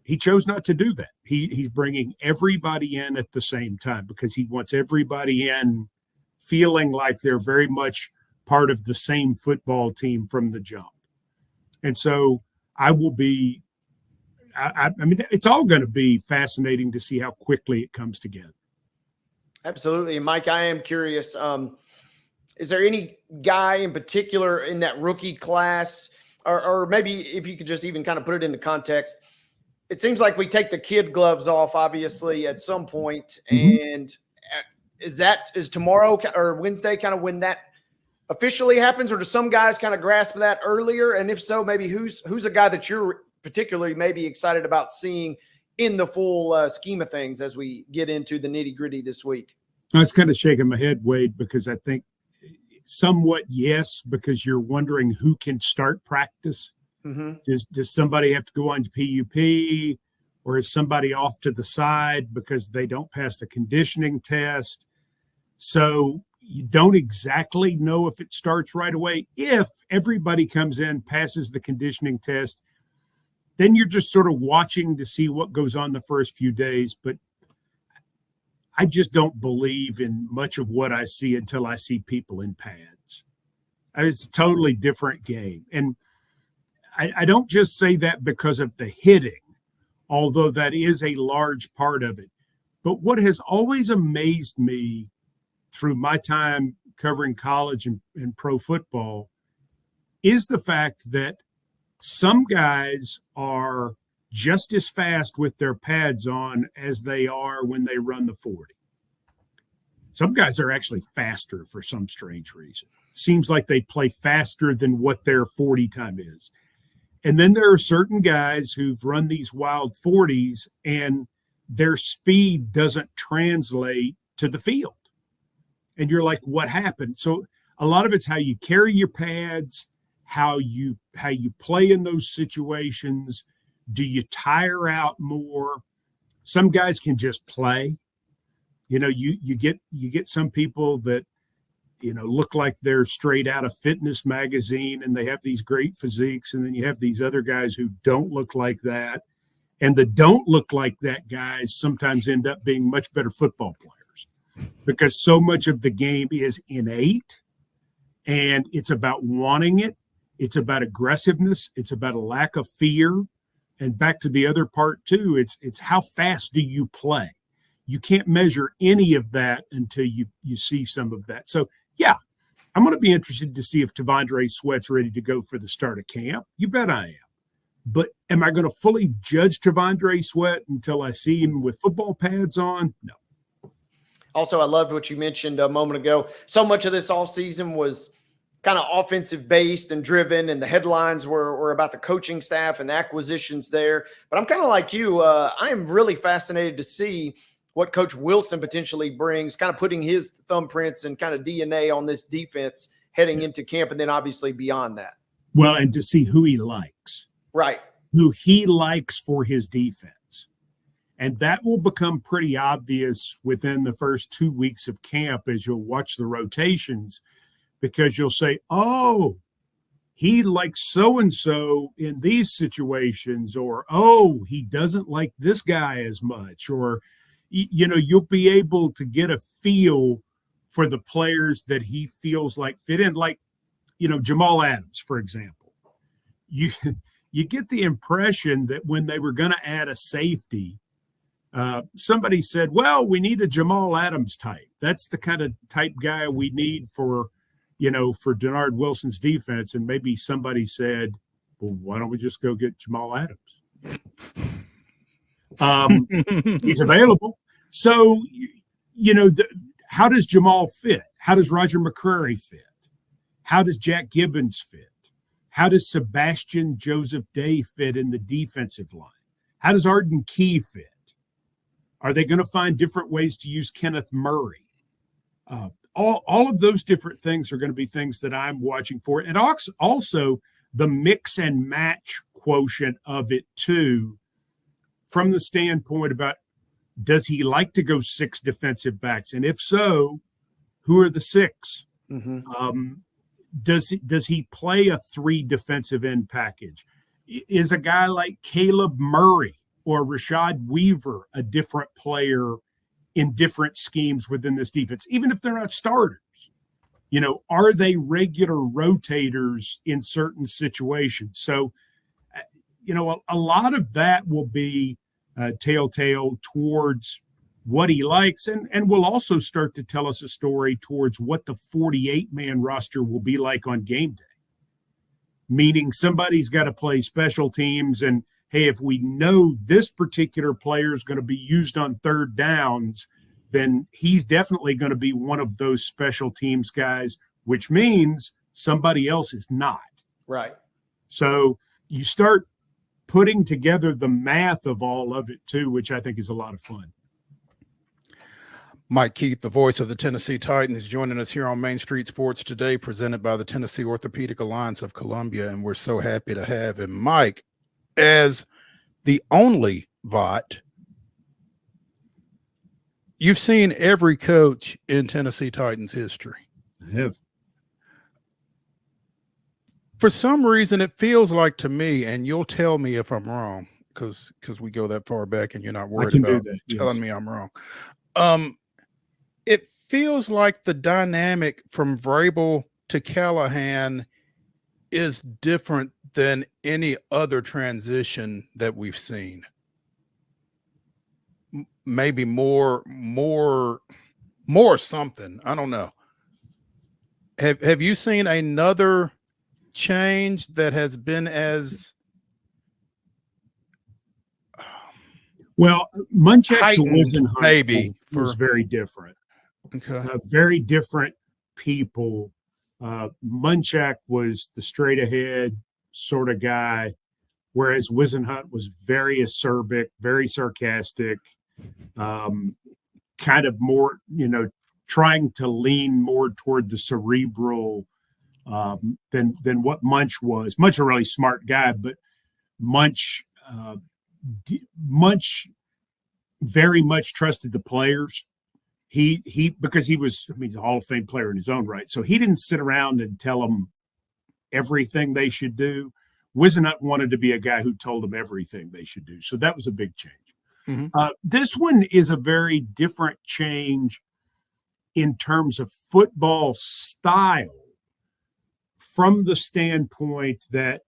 He chose not to do that. He's bringing everybody in at the same time because he wants everybody in feeling like they're very much part of the same football team from the jump. And so I mean, it's all going to be fascinating to see how quickly it comes together. Absolutely. And Mike, I am curious. Is there any guy in particular in that rookie class, or maybe if you could just even kind of put it into context? It seems like we take the kid gloves off, obviously, at some point. Mm-hmm. And is tomorrow or Wednesday kind of when that officially happens, or do some guys kind of grasp that earlier? And if so, maybe who's a guy that you're particularly maybe excited about seeing in the full scheme of things as we get into the nitty gritty this week? I was kind of shaking my head, Wade, because I think somewhat yes, because you're wondering who can start practice. Mm-hmm. Does somebody have to go on to PUP, or is somebody off to the side because they don't pass the conditioning test? So you don't exactly know if it starts right away. If everybody comes in, passes the conditioning test, then you're just sort of watching to see what goes on the first few days. But I just don't believe in much of what I see until I see people in pads. It's a totally different game. And I don't just say that because of the hitting, although that is a large part of it. But what has always amazed me through my time covering college and pro football is the fact that some guys are just as fast with their pads on as they are when they run the 40. Some guys are actually faster for some strange reason. Seems like they play faster than what their 40 time is. And then there are certain guys who've run these wild 40s and their speed doesn't translate to the field. And you're like, what happened? So a lot of it's how you carry your pads, how you play in those situations. Do you tire out more? Some guys can just play. You get some people that look like they're straight out of Fitness magazine and they have these great physiques, and then you have these other guys who don't look like that, and the don't look like that guys sometimes end up being much better football players because so much of the game is innate, and it's about wanting it. It's about aggressiveness. It's about a lack of fear. And back to the other part too, it's how fast do you play? You can't measure any of that until you see some of that. So yeah, I'm going to be interested to see if T'Vondre Sweat's ready to go for the start of camp. You bet I am. But am I going to fully judge T'Vondre Sweat until I see him with football pads on? No. Also, I loved what you mentioned a moment ago. So much of this offseason was kind of offensive based and driven, and the headlines were about the coaching staff and the acquisitions there. But I'm kind of like you. I am really fascinated to see what Coach Wilson potentially brings, kind of putting his thumbprints and kind of DNA on this defense heading into camp, and then obviously beyond that. Well, and to see who he likes. Right. Who he likes for his defense. And that will become pretty obvious within the first 2 weeks of camp as you'll watch the rotations, because you'll say, oh, he likes so-and-so in these situations, or, oh, he doesn't like this guy as much, or, you'll be able to get a feel for the players that he feels like fit in. Like, Jamal Adams, for example, you get the impression that when they were going to add a safety, somebody said, well, we need a Jamal Adams type. That's the kind of type guy we need for Denard Wilson's defense. And maybe somebody said, well, why don't we just go get Jamal Adams? He's available. So, how does Jamal fit? How does Roger McCreary fit? How does Jack Gibbons fit? How does Sebastian Joseph Day fit in the defensive line? How does Arden Key fit? Are they going to find different ways to use Kenneth Murray? All of those different things are going to be things that I'm watching for. And also the mix and match quotient of it too, from the standpoint about, does he like to go 6 defensive backs? And if so, who are the 6? Mm-hmm. Does he play a 3 defensive end package? Is a guy like Caleb Murray or Rashad Weaver a different player in different schemes within this defense, even if they're not starters? Are they regular rotators in certain situations? So, a lot of that will be telltale towards what he likes, and will also start to tell us a story towards what the 48-man roster will be like on game day. Meaning somebody's got to play special teams, and hey, if we know this particular player is going to be used on third downs, then he's definitely going to be one of those special teams guys, which means somebody else is not. Right. So you start putting together the math of all of it too, which I think is a lot of fun. Mike Keith, the voice of the Tennessee Titans, joining us here on Main Street Sports Today, presented by the Tennessee Orthopedic Alliance of Columbia, and we're so happy to have him. Mike, as the only VOT, you've seen every coach in Tennessee Titans history. I have. For some reason, it feels like to me, and you'll tell me if I'm wrong, because we go that far back and you're not worried about telling me I'm wrong. It feels like the dynamic from Vrabel to Callahan is different than any other transition that we've seen. Maybe more something. I don't know. Have you seen another change that has been as well? Munchak to Wisenhunt maybe was very different. Okay, very different people. Munchak was the straight ahead sort of guy, whereas Wisenhunt was very acerbic, very sarcastic, kind of more, trying to lean more toward the cerebral than what Munch was. Munch a really smart guy, but Munch very much trusted the players. He because he was, a Hall of Fame player in his own right. So he didn't sit around and tell them everything they should do. Wisenhunt wanted to be a guy who told them everything they should do. So that was a big change. Mm-hmm. This one is a very different change in terms of football style, from the standpoint that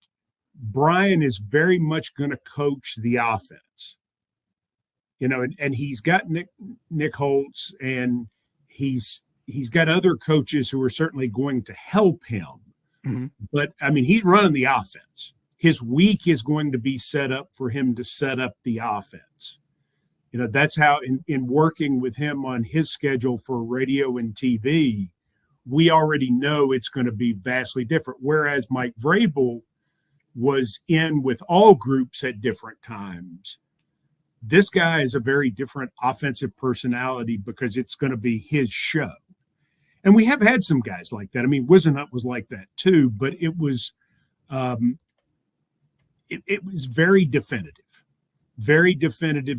Brian is very much going to coach the offense. And he's got Nick Holtz, and he's got other coaches who are certainly going to help him. Mm-hmm. But he's running the offense. His week is going to be set up for him to set up the offense. That's how in working with him on his schedule for radio and TV, we already know it's going to be vastly different. Whereas Mike Vrabel was in with all groups at different times. This guy is a very different offensive personality because it's going to be his show. And we have had some guys like that. Wisenhunt was like that too, but it was it was very definitive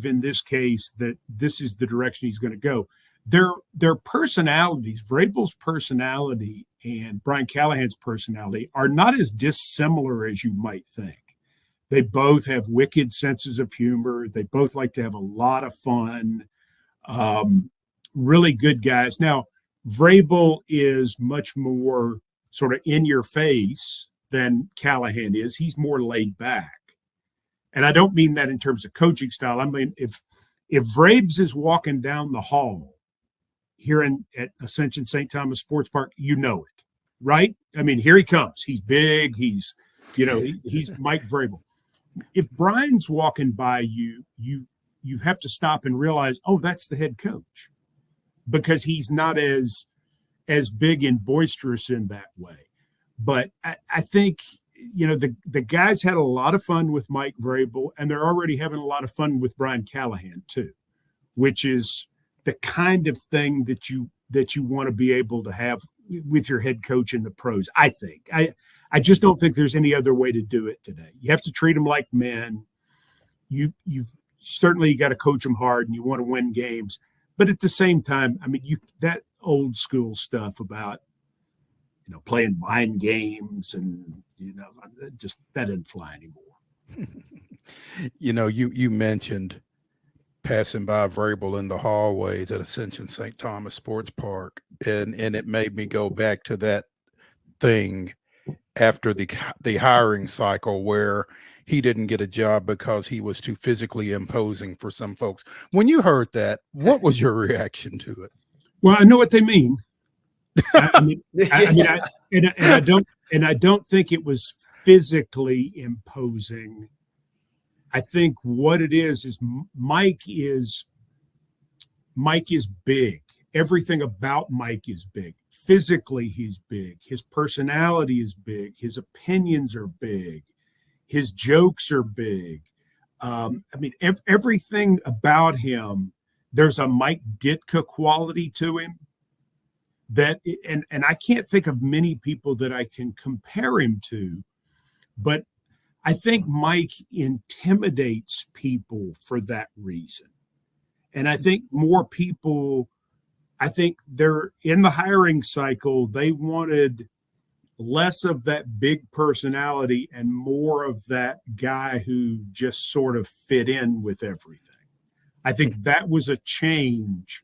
in this case that this is the direction he's going to go. Their personalities, Vrabel's personality and Brian Callahan's personality are not as dissimilar as you might think. They both have wicked senses of humor. They both like to have a lot of fun. Really good guys. Now, Vrabel is much more sort of in your face than Callahan is. He's more laid back. And I don't mean that in terms of coaching style. I mean, if Vrabes is walking down the hall here at Ascension St. Thomas Sports Park, you know it, right? I mean, here he comes. He's big. He's Mike Vrabel. If Brian's walking by you have to stop and realize, oh, that's the head coach, because he's not as big and boisterous in that way. But I think, the guys had a lot of fun with Mike Vrabel, and they're already having a lot of fun with Brian Callahan too, which is the kind of thing that you want to be able to have with your head coach in the pros. I think I just don't think there's any other way to do it today. You have to treat them like men. You've certainly got to coach them hard, and you want to win games. But at the same time, I mean, that old school stuff about playing mind games and just that doesn't fly anymore. You mentioned passing by Vrabel in the hallways at Ascension St. Thomas Sports Park, and it made me go back to that thing after the hiring cycle where he didn't get a job because he was too physically imposing for some folks. When you heard that, what was your reaction to it? Well, I know what they mean. I don't think it was physically imposing. I think what it is Mike is big. Everything about Mike is big. Physically, he's big. His personality is big. His opinions are big. His jokes are big. Everything about him, there's a Mike Ditka quality to him that, and I can't think of many people that I can compare him to, but I think Mike intimidates people for that reason. And I think more people, they're in the hiring cycle, they wanted less of that big personality and more of that guy who just sort of fit in with everything. I think that was a change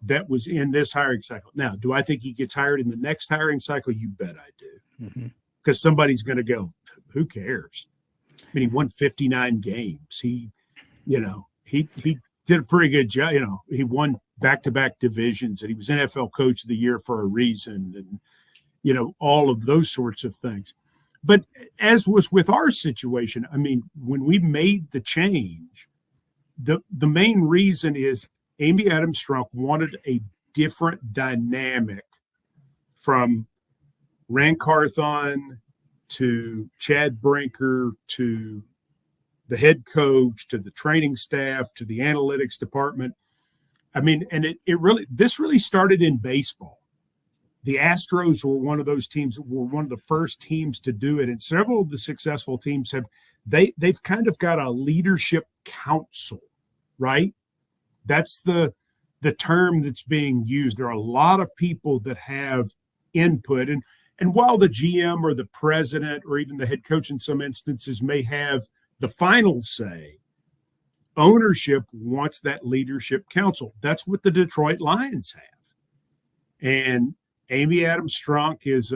that was in this hiring cycle. Now, do I think he gets hired in the next hiring cycle? You bet I do. Because somebody's going to go, who cares? I mean, he won 59 games. He did a pretty good job. He won back-to-back divisions, and he was NFL Coach of the Year for a reason, and all of those sorts of things. But as was with our situation, I mean, when we made the change, the main reason is Amy Adams-Strunk wanted a different dynamic from Rand Carthon to Chad Brinker to the head coach to the training staff to the analytics department. I mean, and this really started in baseball. The Astros were one of those teams that were one of the first teams to do it, and several of the successful teams they've kind of got a leadership council, right? That's the term that's being used. There are a lot of people that have input, and while the GM or the president or even the head coach in some instances may have the final say, ownership wants that leadership council. That's what the Detroit Lions have. And Amy Adams-Strunk is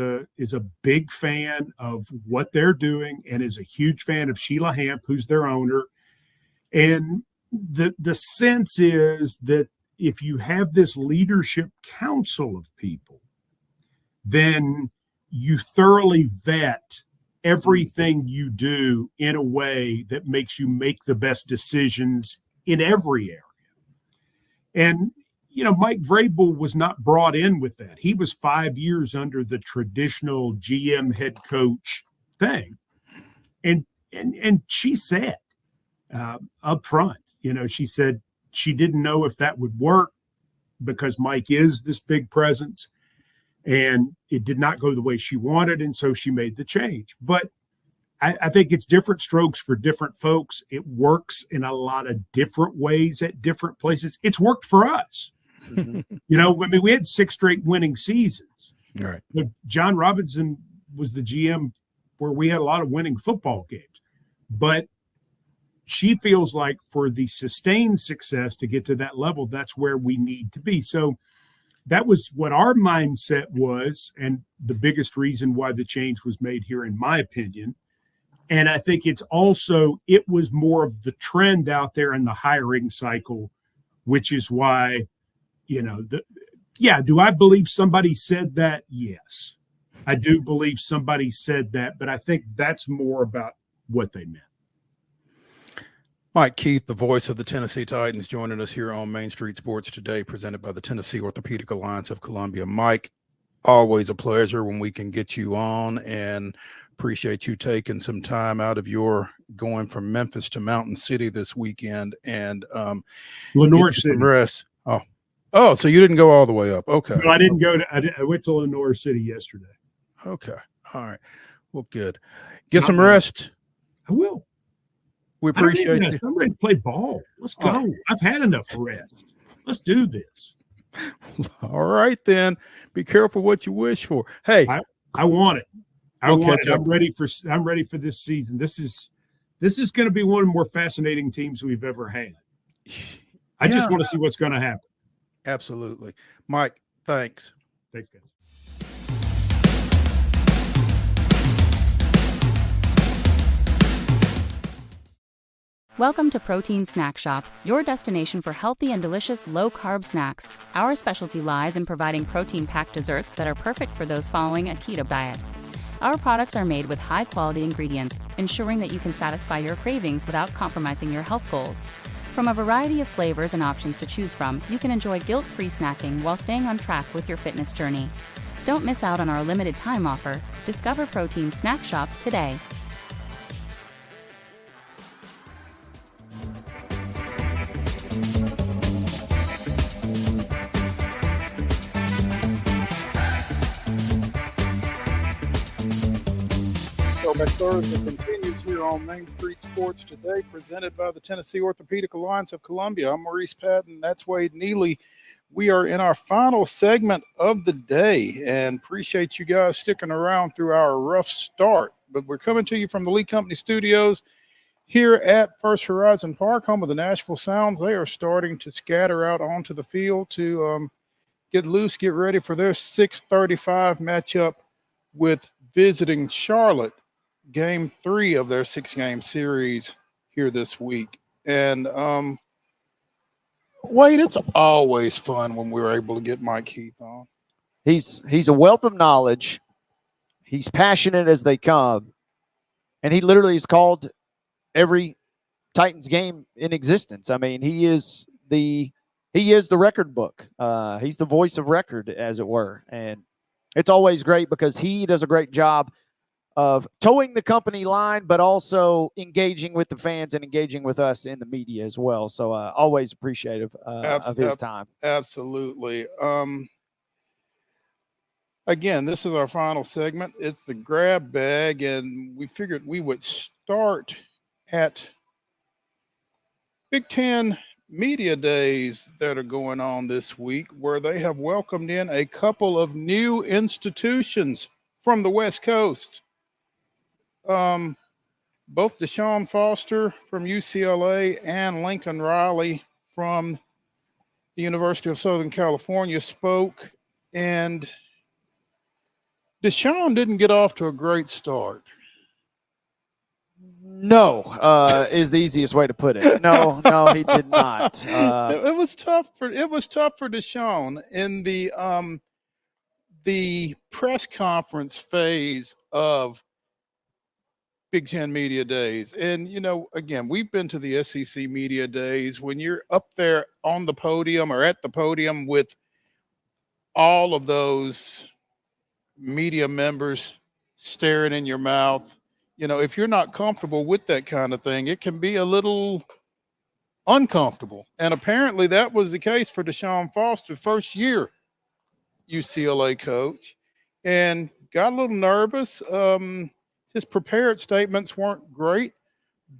a big fan of what they're doing and is a huge fan of Sheila Hamp, who's their owner. And the sense is that if you have this leadership council of people, then you thoroughly vet everything you do in a way that makes you make the best decisions in every area. And, Mike Vrabel was not brought in with that. He was 5 years under the traditional GM head coach thing. And she said up front, she said she didn't know if that would work because Mike is this big presence. And it did not go the way she wanted, and so she made the change. But I think it's different strokes for different folks. It works in a lot of different ways at different places. It's worked for us. We had 6 straight winning seasons. Right. But John Robinson was the GM where we had a lot of winning football games. But she feels like for the sustained success to get to that level, that's where we need to be. So that was what our mindset was, and the biggest reason why the change was made here, in my opinion. And I think it was more of the trend out there in the hiring cycle, which is why, do I believe somebody said that? Yes. I do believe somebody said that, but I think that's more about what they meant. Mike Keith, the voice of the Tennessee Titans, joining us here on Main Street Sports Today, presented by the Tennessee Orthopedic Alliance of Columbia. Mike, always a pleasure when we can get you on, and appreciate you taking some time out of your going from Memphis to Mountain City this weekend and Lenoir City. Some rest. Oh, so you didn't go all the way up. Okay. No, I didn't go I went to Lenoir City yesterday. Okay. All right. Well, good. Get some rest. I will. We appreciate you. I'm ready to play ball. Let's go. Oh. I've had enough rest. Let's do this. All right, then. Be careful what you wish for. Hey, I want it. I'm ready for this season. This is going to be one of the more fascinating teams we've ever had. I just want to see what's going to happen. Absolutely. Mike, thanks. Thanks, guys. Welcome to Protein Snack Shop, your destination for healthy and delicious low-carb snacks. Our specialty lies in providing protein-packed desserts that are perfect for those following a keto diet. Our products are made with high-quality ingredients, ensuring that you can satisfy your cravings without compromising your health goals. From a variety of flavors and options to choose from, you can enjoy guilt-free snacking while staying on track with your fitness journey. Don't miss out on our limited time offer. Discover Protein Snack Shop today. Throwback Thursday continues here on Main Street Sports Today, presented by the Tennessee Orthopedic Alliance of Columbia. I'm Maurice Patton. That's Wade Neely. We are in our final segment of the day, and appreciate you guys sticking around through our rough start. But we're coming to you from the Lee Company Studios here at First Horizon Park, home of the Nashville Sounds. They are starting to scatter out onto the field to get loose, get ready for their 6:35 matchup with visiting Charlotte. Game 3 of their 6-game series here this week. And Wade, it's always fun when we're able to get Mike Heath on. He's a wealth of knowledge. He's passionate as they come. And he literally has called every Titans game in existence. I mean, he is the record book. He's the voice of record, as it were. And it's always great because he does a great job of towing the company line, but also engaging with the fans and engaging with us in the media as well. So always appreciative of his time. Absolutely. Again, this is our final segment. It's the grab bag, and we figured we would start at Big Ten Media Days that are going on this week, where they have welcomed in a couple of new institutions from the West Coast. Both Deshaun Foster from UCLA and Lincoln Riley from the University of Southern California spoke, and Deshaun didn't get off to a great start. No, is the easiest way to put it. No, he did not. It was tough for Deshaun in the press conference phase of Big Ten Media Days. And, again, we've been to the SEC Media Days. When you're up there on the podium or at the podium with all of those media members staring in your mouth, if you're not comfortable with that kind of thing, it can be a little uncomfortable. And apparently that was the case for Deshaun Foster, first year UCLA coach, and got a little nervous. His prepared statements weren't great,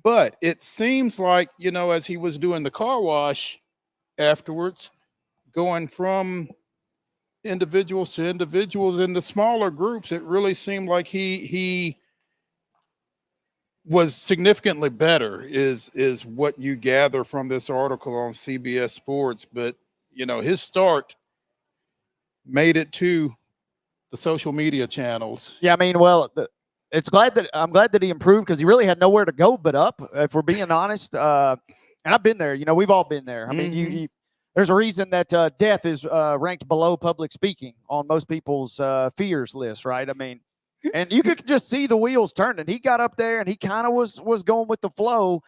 but it seems like, as he was doing the car wash afterwards, going from individuals to individuals. In the smaller groups, it really seemed like he was significantly better is what you gather from this article on CBS Sports. But his start made it to the social media channels. Yeah, I mean, well, I'm glad that he improved because he really had nowhere to go but up, if we're being honest. And I've been there. We've all been there. I mean, there's a reason that death is ranked below public speaking on most people's fears list, right? I mean, and you could just see the wheels turning. He got up there and he kind of was going with the flow,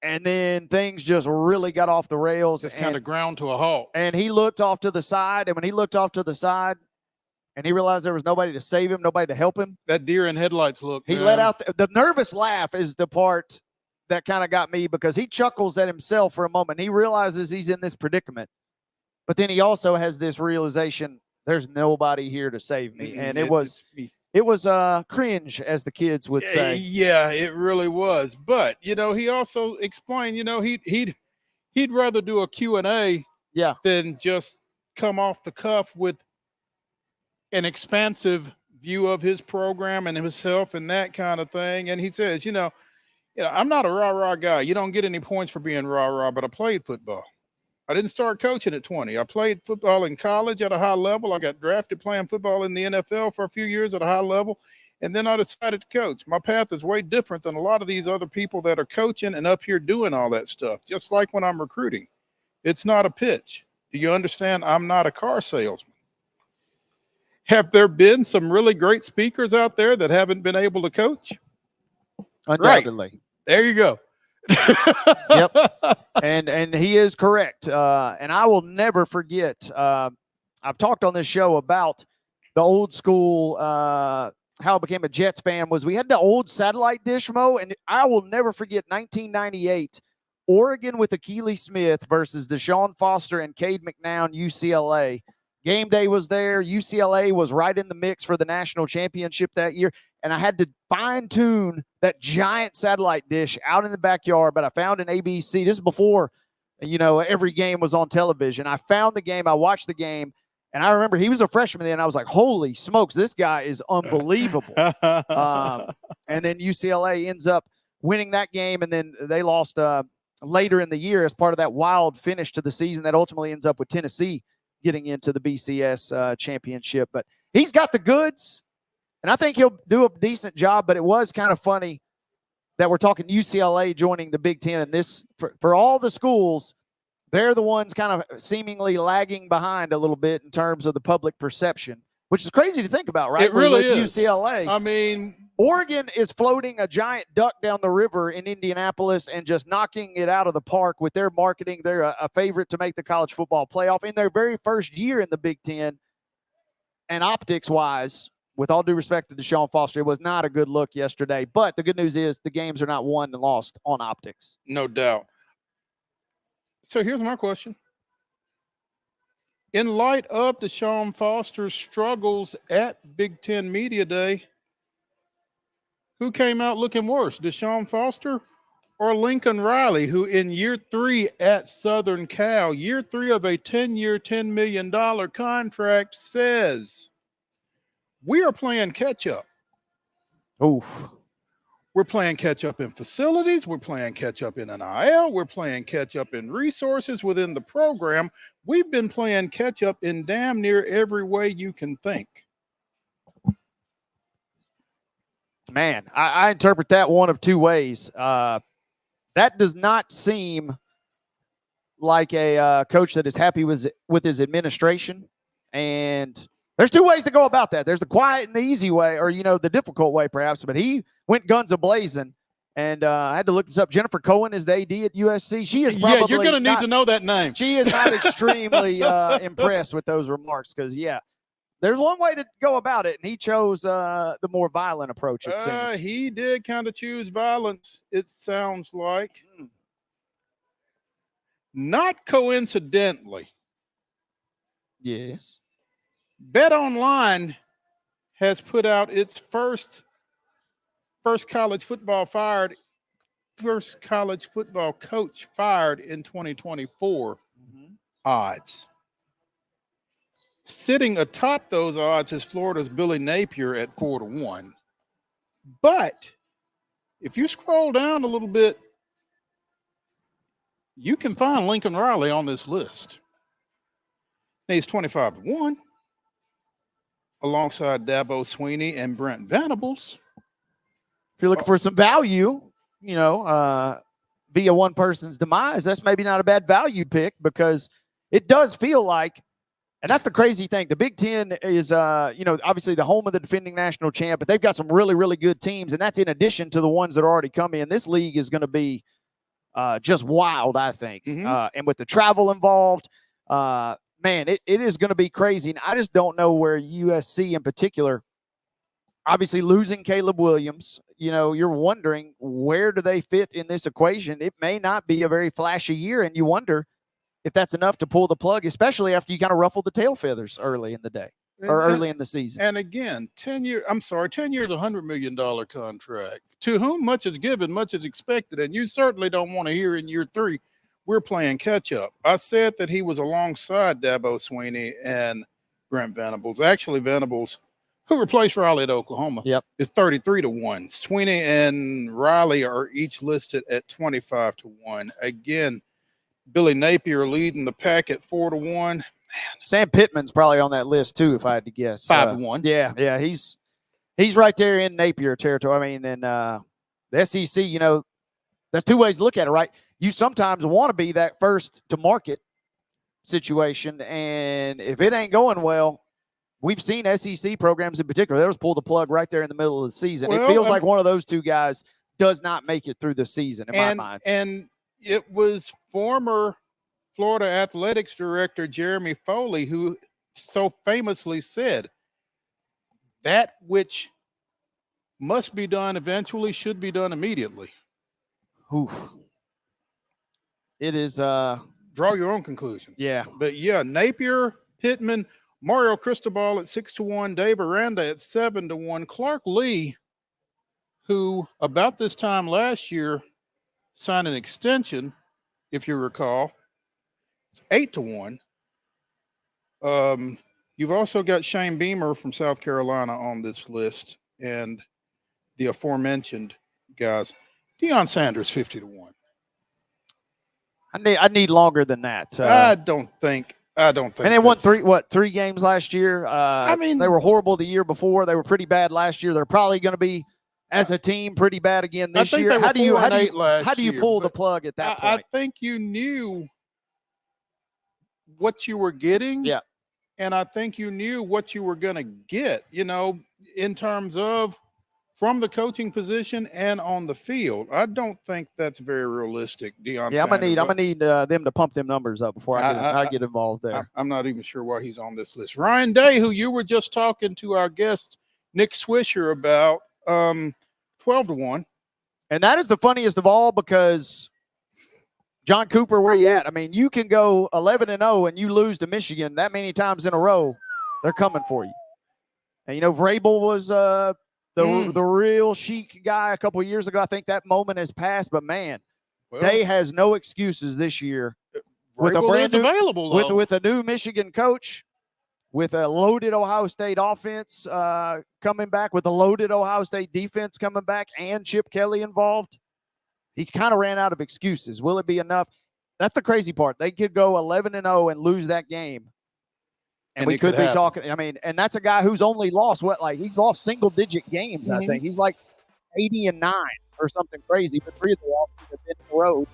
and then things just really got off the rails. Just kind of ground to a halt. And he looked off to the side, and when he looked off to the side, and he realized there was nobody to save him, nobody to help him. That deer in headlights look. He let out the nervous laugh is the part that kind of got me, because he chuckles at himself for a moment. He realizes he's in this predicament, but then he also has this realization: there's nobody here to save me, and it was cringe, as the kids would say. Yeah, it really was. But he also explained, he'd rather do a Q&A, than just come off the cuff with an expansive view of his program and himself and that kind of thing. And he says, I'm not a rah-rah guy. You don't get any points for being rah-rah, but I played football. I didn't start coaching at 20. I played football in college at a high level. I got drafted playing football in the NFL for a few years at a high level, and then I decided to coach. My path is way different than a lot of these other people that are coaching and up here doing all that stuff, just like when I'm recruiting. It's not a pitch. Do you understand? I'm not a car salesman. Have there been some really great speakers out there that haven't been able to coach? Undoubtedly. Right. There you go. Yep. And he is correct. And I will never forget. I've talked on this show about the old school, how I became a Jets fan was we had the old satellite dish, Mo, and I will never forget 1998, Oregon with Akili Smith versus Deshaun Foster and Cade McNown, UCLA. Game day was there. UCLA was right in the mix for the national championship that year. And I had to fine-tune that giant satellite dish out in the backyard, but I found an ABC. This is before, every game was on television. I found the game. I watched the game. And I remember he was a freshman then. I was like, holy smokes, this guy is unbelievable. And then UCLA ends up winning that game. And then they lost later in the year as part of that wild finish to the season that ultimately ends up with Tennessee getting into the BCS championship. But he's got the goods, and I think he'll do a decent job. But it was kind of funny that we're talking UCLA joining the Big Ten, and this for all the schools, they're the ones kind of seemingly lagging behind a little bit in terms of the public perception, which is crazy to think about, right? It really is. UCLA. I mean, Oregon is floating a giant duck down the river in Indianapolis and just knocking it out of the park with their marketing. They're a favorite to make the college football playoff in their very first year in the Big Ten. And optics-wise, with all due respect to Deshaun Foster, it was not a good look yesterday. But the good news is the games are not won and lost on optics. No doubt. So here's my question. In light of Deshaun Foster's struggles at Big Ten Media Day, who came out looking worse, Deshaun Foster or Lincoln Riley, who in year 3 at Southern Cal, year 3 of a 10-year, $10 million contract, says, we are playing catch up. Oof. We're playing catch up in facilities. We're playing catch up in NIL. We're playing catch up in resources within the program. We've been playing catch up in damn near every way you can think. Man, I interpret that one of two ways. That does not seem like a coach that is happy with his administration. And there's two ways to go about that. There's the quiet and the easy way, or, the difficult way perhaps. But he went guns a-blazing. And I had to look this up. Jennifer Cohen is the AD at USC. She is probably you're going to need to know that name. She is not extremely impressed with those remarks because, there's one way to go about it, and he chose the more violent approach, it seems. He did kind of choose violence, it sounds like. Not coincidentally. Yes. BetOnline has put out its first college football coach fired in 2024 odds. Sitting atop those odds is Florida's Billy Napier at 4-1. But if you scroll down a little bit, you can find Lincoln Riley on this list. He's 25-1 alongside Dabo Sweeney and Brent Venables. If you're looking for some value, via one person's demise, that's maybe not a bad value pick, because it does feel like, and that's the crazy thing. The Big Ten is, obviously the home of the defending national champ, but they've got some really, really good teams, and that's in addition to the ones that are already come in. This league is going to be just wild, I think. And with the travel involved, man, it is going to be crazy. And I just don't know where USC in particular, obviously losing Caleb Williams, you're wondering, where do they fit in this equation? It may not be a very flashy year, and you wonder if that's enough to pull the plug, especially after you kind of ruffled the tail feathers early in the day or early in the season. And again, 10 years, $100 million contract. To whom much is given, much is expected. And you certainly don't want to hear in year 3, we're playing catch up. I said that he was alongside Dabo Sweeney and Brent Venables. Actually, Venables, who replaced Riley at Oklahoma, is 33-1. Sweeney and Riley are each listed at 25-1. Again, Billy Napier leading the pack at 4-1. Man, Sam Pittman's probably on that list too, if I had to guess. 5-1. Yeah, he's right there in Napier territory. I mean, and the SEC, there's two ways to look at it, right? You sometimes want to be that first to market situation, and if it ain't going well, we've seen SEC programs in particular, they'll just pull the plug right there in the middle of the season. It feels like one of those two guys does not make it through the season, in my mind. And it was former Florida Athletics director Jeremy Foley who so famously said, that which must be done eventually should be done immediately. Oof. It is draw your own conclusions. Yeah. But yeah, Napier, Pittman, Mario Cristobal at 6-1, Dave Aranda at 7-1, Clark Lee, who about this time last year signed an extension, if you recall, it's 8-1. You've also got Shane Beamer from South Carolina on this list, and the aforementioned guys. Deion Sanders 50-1. I need longer than that. I don't think. And they won three games last year. They were horrible the year before. They were pretty bad last year. They're probably going to be, as a team, pretty bad again this year. How do you pull the plug at that point? I think you knew what you were getting. Yeah. And I think you knew what you were going to get, in terms of from the coaching position and on the field. I don't think that's very realistic, Deion. Yeah, I'm gonna need them to pump them numbers up before I get involved there. I'm not even sure why he's on this list. Ryan Day, who you were just talking to our guest Nick Swisher about, 12-1. And that is the funniest of all, because John Cooper, where you at? I mean, you can go 11-0 and you lose to Michigan that many times in a row. They're coming for you. And Vrabel was the real chic guy a couple of years ago. I think that moment has passed, but man, Day has no excuses this year. With a brand new, available with a new Michigan coach, with a loaded Ohio State offense coming back, with a loaded Ohio State defense coming back, and Chip Kelly involved. He's kind of ran out of excuses. Will it be enough? That's the crazy part. They could go 11-0 and lose that game. And we could be talking, and that's a guy who's only lost he's lost single-digit games, I think. He's like 80-9 or something crazy, but 3 of the losses have been in a row.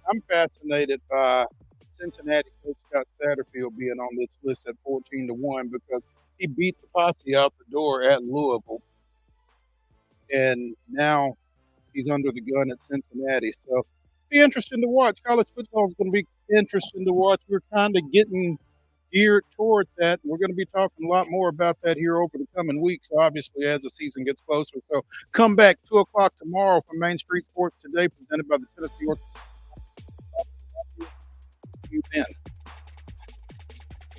I'm fascinated by Cincinnati coach Scott Satterfield being on this list at 14-1 because he beat the posse out the door at Louisville. And now he's under the gun at Cincinnati. So it'll be interesting to watch. College football is going to be interesting to watch. We're kind of getting geared towards that. We're going to be talking a lot more about that here over the coming weeks, obviously, as the season gets closer. So come back 2 o'clock tomorrow for Main Street Sports Today, presented by the Tennessee Orthopedic. See you then.